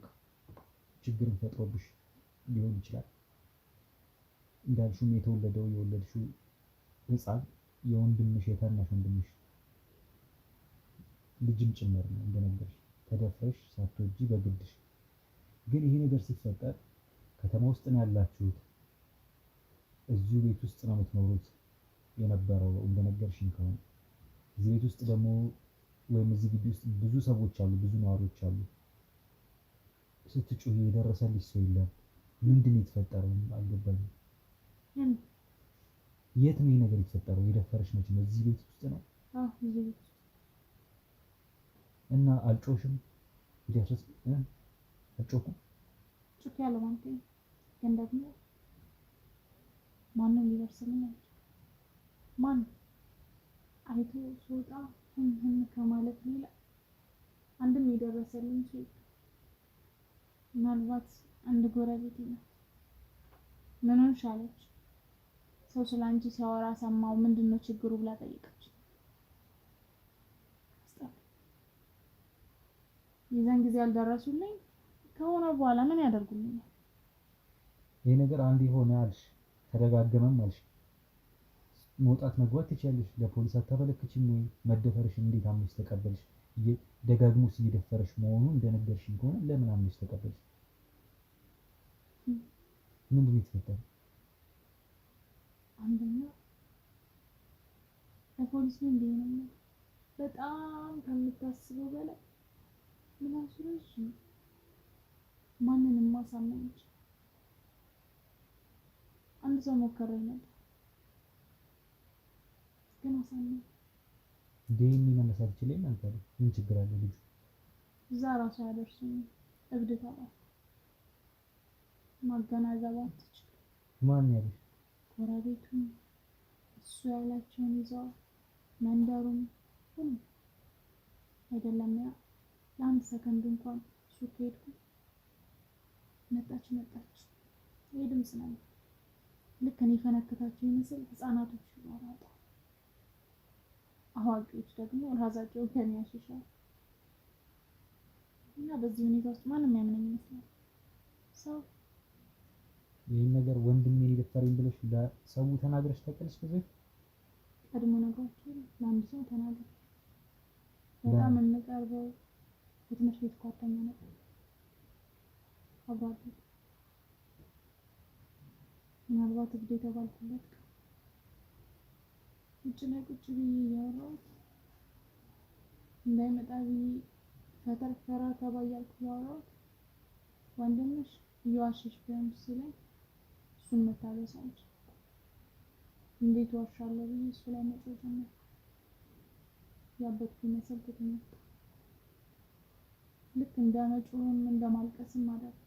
ችግርን ፈጥሮብሽ ሊሆን ይችላል። እንዳልሽው የወለድሽው ህፃን የወንድምሽ የታናሽ ወንድምሽ ልጅም ጭምር ነው እንደነገርሽ፣ ተደፍረሽ ሳትወጂ በግድሽ። ግን ይሄ ነገር ሲፈጠር ከተማ ውስጥ ነው ያላችሁት? እዚሁ ቤት ውስጥ ነው የምትኖሩት የነበረው እንደነገርሽኝ ከሆነ? እዚህ ቤት ውስጥ ደግሞ ወይም እዚህ ግቢ ውስጥ ብዙ ሰዎች አሉ፣ ብዙ ነዋሪዎች አሉ። ስትጮህ የደረሰልሽ ሰው የለም? ምንድን ነው የተፈጠረው? አልገባኝም። የት ነው ይሄ ነገር የተፈጠረው? የደፈረሽ መቼ ነው? እዚህ ቤት ውስጥ ነው? አዎ እዚህ ቤት ውስጥ። እና አልጮሽም? እንዲያስረስ አልጮኩም? ጮክ ያለው ማለት ነው። ግን ደግሞ ማንም ሊደርስልኝ አይችልም። ማን አይቶ ሶጣ ህን ከማለት ሌላ አንድም የደረሰልኝ ሰው ምናልባት አንድ ጎረቤት ነው። ምን ሆንሽ አለች። ሰው ስላንቺ ሲያወራ ሰማው፣ ምንድነው ችግሩ ብላ ጠየቀች። የዛን ጊዜ ያልደረሱልኝ ከሆነ በኋላ ምን ያደርጉልኛል? ይሄ ነገር አንድ ሆነ አልሽ፣ ተደጋገመም አልሽ። መውጣት መግባት ትችያለሽ። ለፖሊስ አታመለክችም ወይ? መደፈርሽ እንዴት አምነሽ ተቀበልሽ? ደጋግሞስ እየደፈረሽ መሆኑን እንደነገርሽኝ ከሆነ ለምን አምነሽ ተቀበልሽ? ምንድን ነው የተፈጠረው? አንደኛ ለፖሊስ ምን ቢሆን ነው በጣም ከምታስበው በላይ ምላሱ ረዥም፣ ማንንም ማሳመን ይችላል። አንድ ሰው ሞከረኝ ነበር። ግን አሳመን ዲኤንኤ መነሳት ይችላል አንተ ምን ችግር አለ? ልጅ እዛ ራሱ ያደርሱኝ እብድ ተባለ። ማገናዘብ አትችል። ማን ያለሽ? ጎረቤቱም እሱ ያላቸውን ይዘዋል። መንደሩም ሁሉም አይደለም ያ ለአንድ ሰከንድ እንኳን እሱ ከሄድኩ መጣች ይሄ ድምፅ ነበር። ልክ እኔ ፈነከታቸው ይመስል ህፃናቶች ይወራሉ። አዋቂዎች ደግሞ ራሳቸውን ከኔ ያሸሻሉ። እና በዚህ ሁኔታ ውስጥ ማንም ያምነኝ ይመስላል ሰው ይሄን ነገር ወንድሜን ይደፈረኝ ብለሽ ለሰው ተናግረሽ ታውቂያለሽ? ከዚህ ቀድሞ ነግራችሁ ለአንድ ሰው ተናግሬ በጣም የምቀርበው የትምህርት ቤት ጓደኛ ነበር። አብራችሁ ምናልባት እብድ የተባልኩለት ውጭ ላይ ቁጭ ብዬ እያወራሁት እንዳይመጣ ብዬ ፈራ ተባ እያልኩ እያወራሁት ወንድምሽ እየዋሸሽ ቢሆን ሲለኝ እሱን መታገስ አልቻልኩም። እንዴት ዋሻለሁ ብዬ እሱ ላይ መጮህ ጀመርኩ። ያበድኩ መሰል ተመታ። ልክ እንደ መጮህም እንደ ማልቀስም አደረኩ።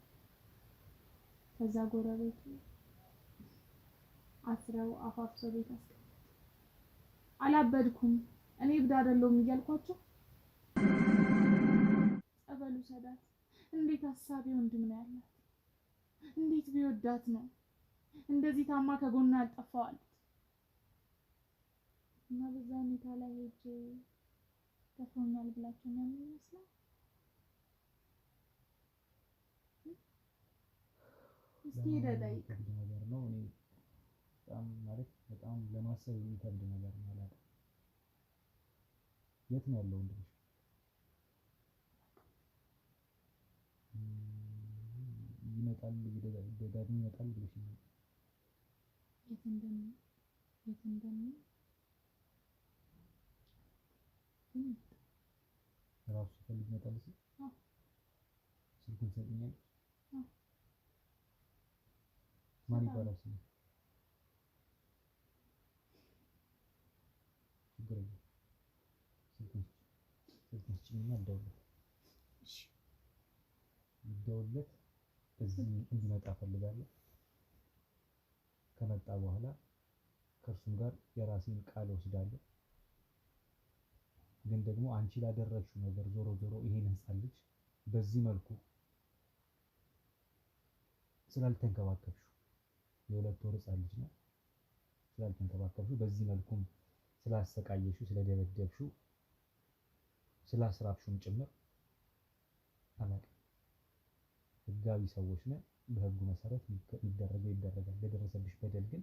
ከዛ ጎረቤቱ አስረው አፋፍሰው ቤት አስቀመጡ። አላበድኩም እኔ እብድ አይደለሁም እያልኳቸው ጸበሉ ሰዳት። እንዴት ሀሳቢ ወንድም ነው ያላት? እንዴት ቢወዳት ነው እንደዚህ ታማ ከጎና ያልጠፋዋል? እና በዛ ሁኔታ ላይ ሄጄ ተፈውኛል ብላችሁ ነው የሚመስለው? እስኪ ደዳይ ነገር ነው። እኔ በጣም ማለት በጣም ለማሰብ የሚከብድ ነገር ነው። አላውቅም የት ነው ያለው ወንድምሽ? ይመጣል ደጋግሞ ይመጣል ብለሽ ነው? የት እንደምን ራሱ ፈልግ ይመጣል ሲል ስልኩን ሰጥኛል። ማን ይባላል ስሙ? ችግር የለም ስልኩን ስጭኝና ልደውልለት። እሺ ልደውልለት እዚህ እንዲመጣ ፈልጋለሁ። ከመጣ በኋላ ከእርሱም ጋር የራሴን ቃል ወስዳለሁ። ግን ደግሞ አንቺ ላደረግሽው ነገር ዞሮ ይሄን ህፃን ልጅ በዚህ መልኩ ስላልተንከባከብሽው የ2 ወር ህፃን ልጅ ነው ስላልተንከባከብሽው በዚህ መልኩም ስላሰቃየሽው ስለደበደብሽው ስላስራብሽውም ጭምር አላውቅም። ህጋዊ ሰዎች ነን። በህጉ መሰረት ይደረጋል። ለደረሰብሽ በደል ግን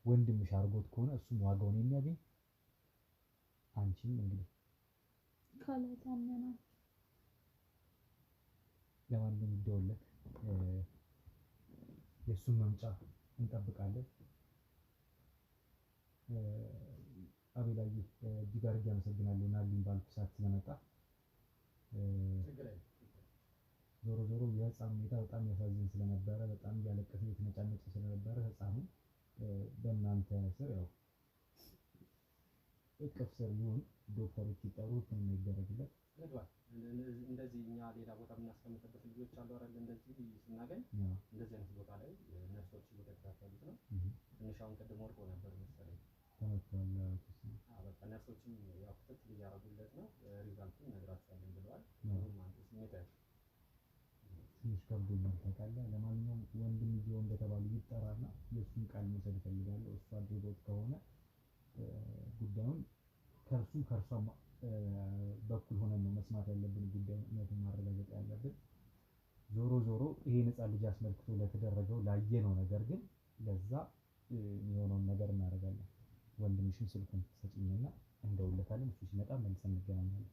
ወንድምሽ አድርጎት ከሆነ እሱም ዋጋውን የሚያገኝ አንቺም እንግዲህ ካላታመና ለማንኛውም ይደውልለት። የእሱን መምጫ እንጠብቃለን። አቤላዬ እጅግ አድርጌ አመሰግናለሁ ናልኝ ባልኩ ሰዓት ስለመጣ። ዞሮ የህፃን ሁኔታ በጣም ያሳዝን ስለነበረ በጣም እያለቀሰ የተነጫነጨ ስለነበረ ህፃኑ በእናንተ ስር ያው እቅፍ ስር ይሁን ዶክተሮች ይጠሩ ሕክምና ይደረግለት። እንደዚህ እኛ ሌላ ቦታ የምናስቀምጥበት ልጆች አሉ አይደል? እንደዚህ ስናገኝ እንደዚህ አይነት ቦታ ላይ ነርሶች እየተከታተሉት ነው። ትንሽ አሁን ቅድም ወድቆ ነበር መሰለኝ ተመቷል። በቃ ነርሶችም ያው ክትትል እያደረጉለት ነው። ሪዛልቱን እነግራቸዋለን ብለዋል። ትንሽ ከብዶኛል ታውቃለህ። ለማንኛውም ወንድም ቢሆን እንደተባሉ ይጠራና የእሱን ቃል መውሰድ እፈልጋለሁ። እሱ አድርጎት ከሆነ ጉዳዩን ከእርሷም በኩል ሆነን ነው መስማት ያለብን። ጉዳዩን እውነቱን ማረጋገጥ ያለብን። ዞሮ ይሄን ህፃን ልጅ አስመልክቶ ለተደረገው ላየነው ነገር ግን ለዛ የሚሆነውን ነገር እናደርጋለን። ወንድምሽን ስልኩን ትሰጪኝና እንደውለታለን። እሱ ሲመጣ መልሰን እንገናኛለን።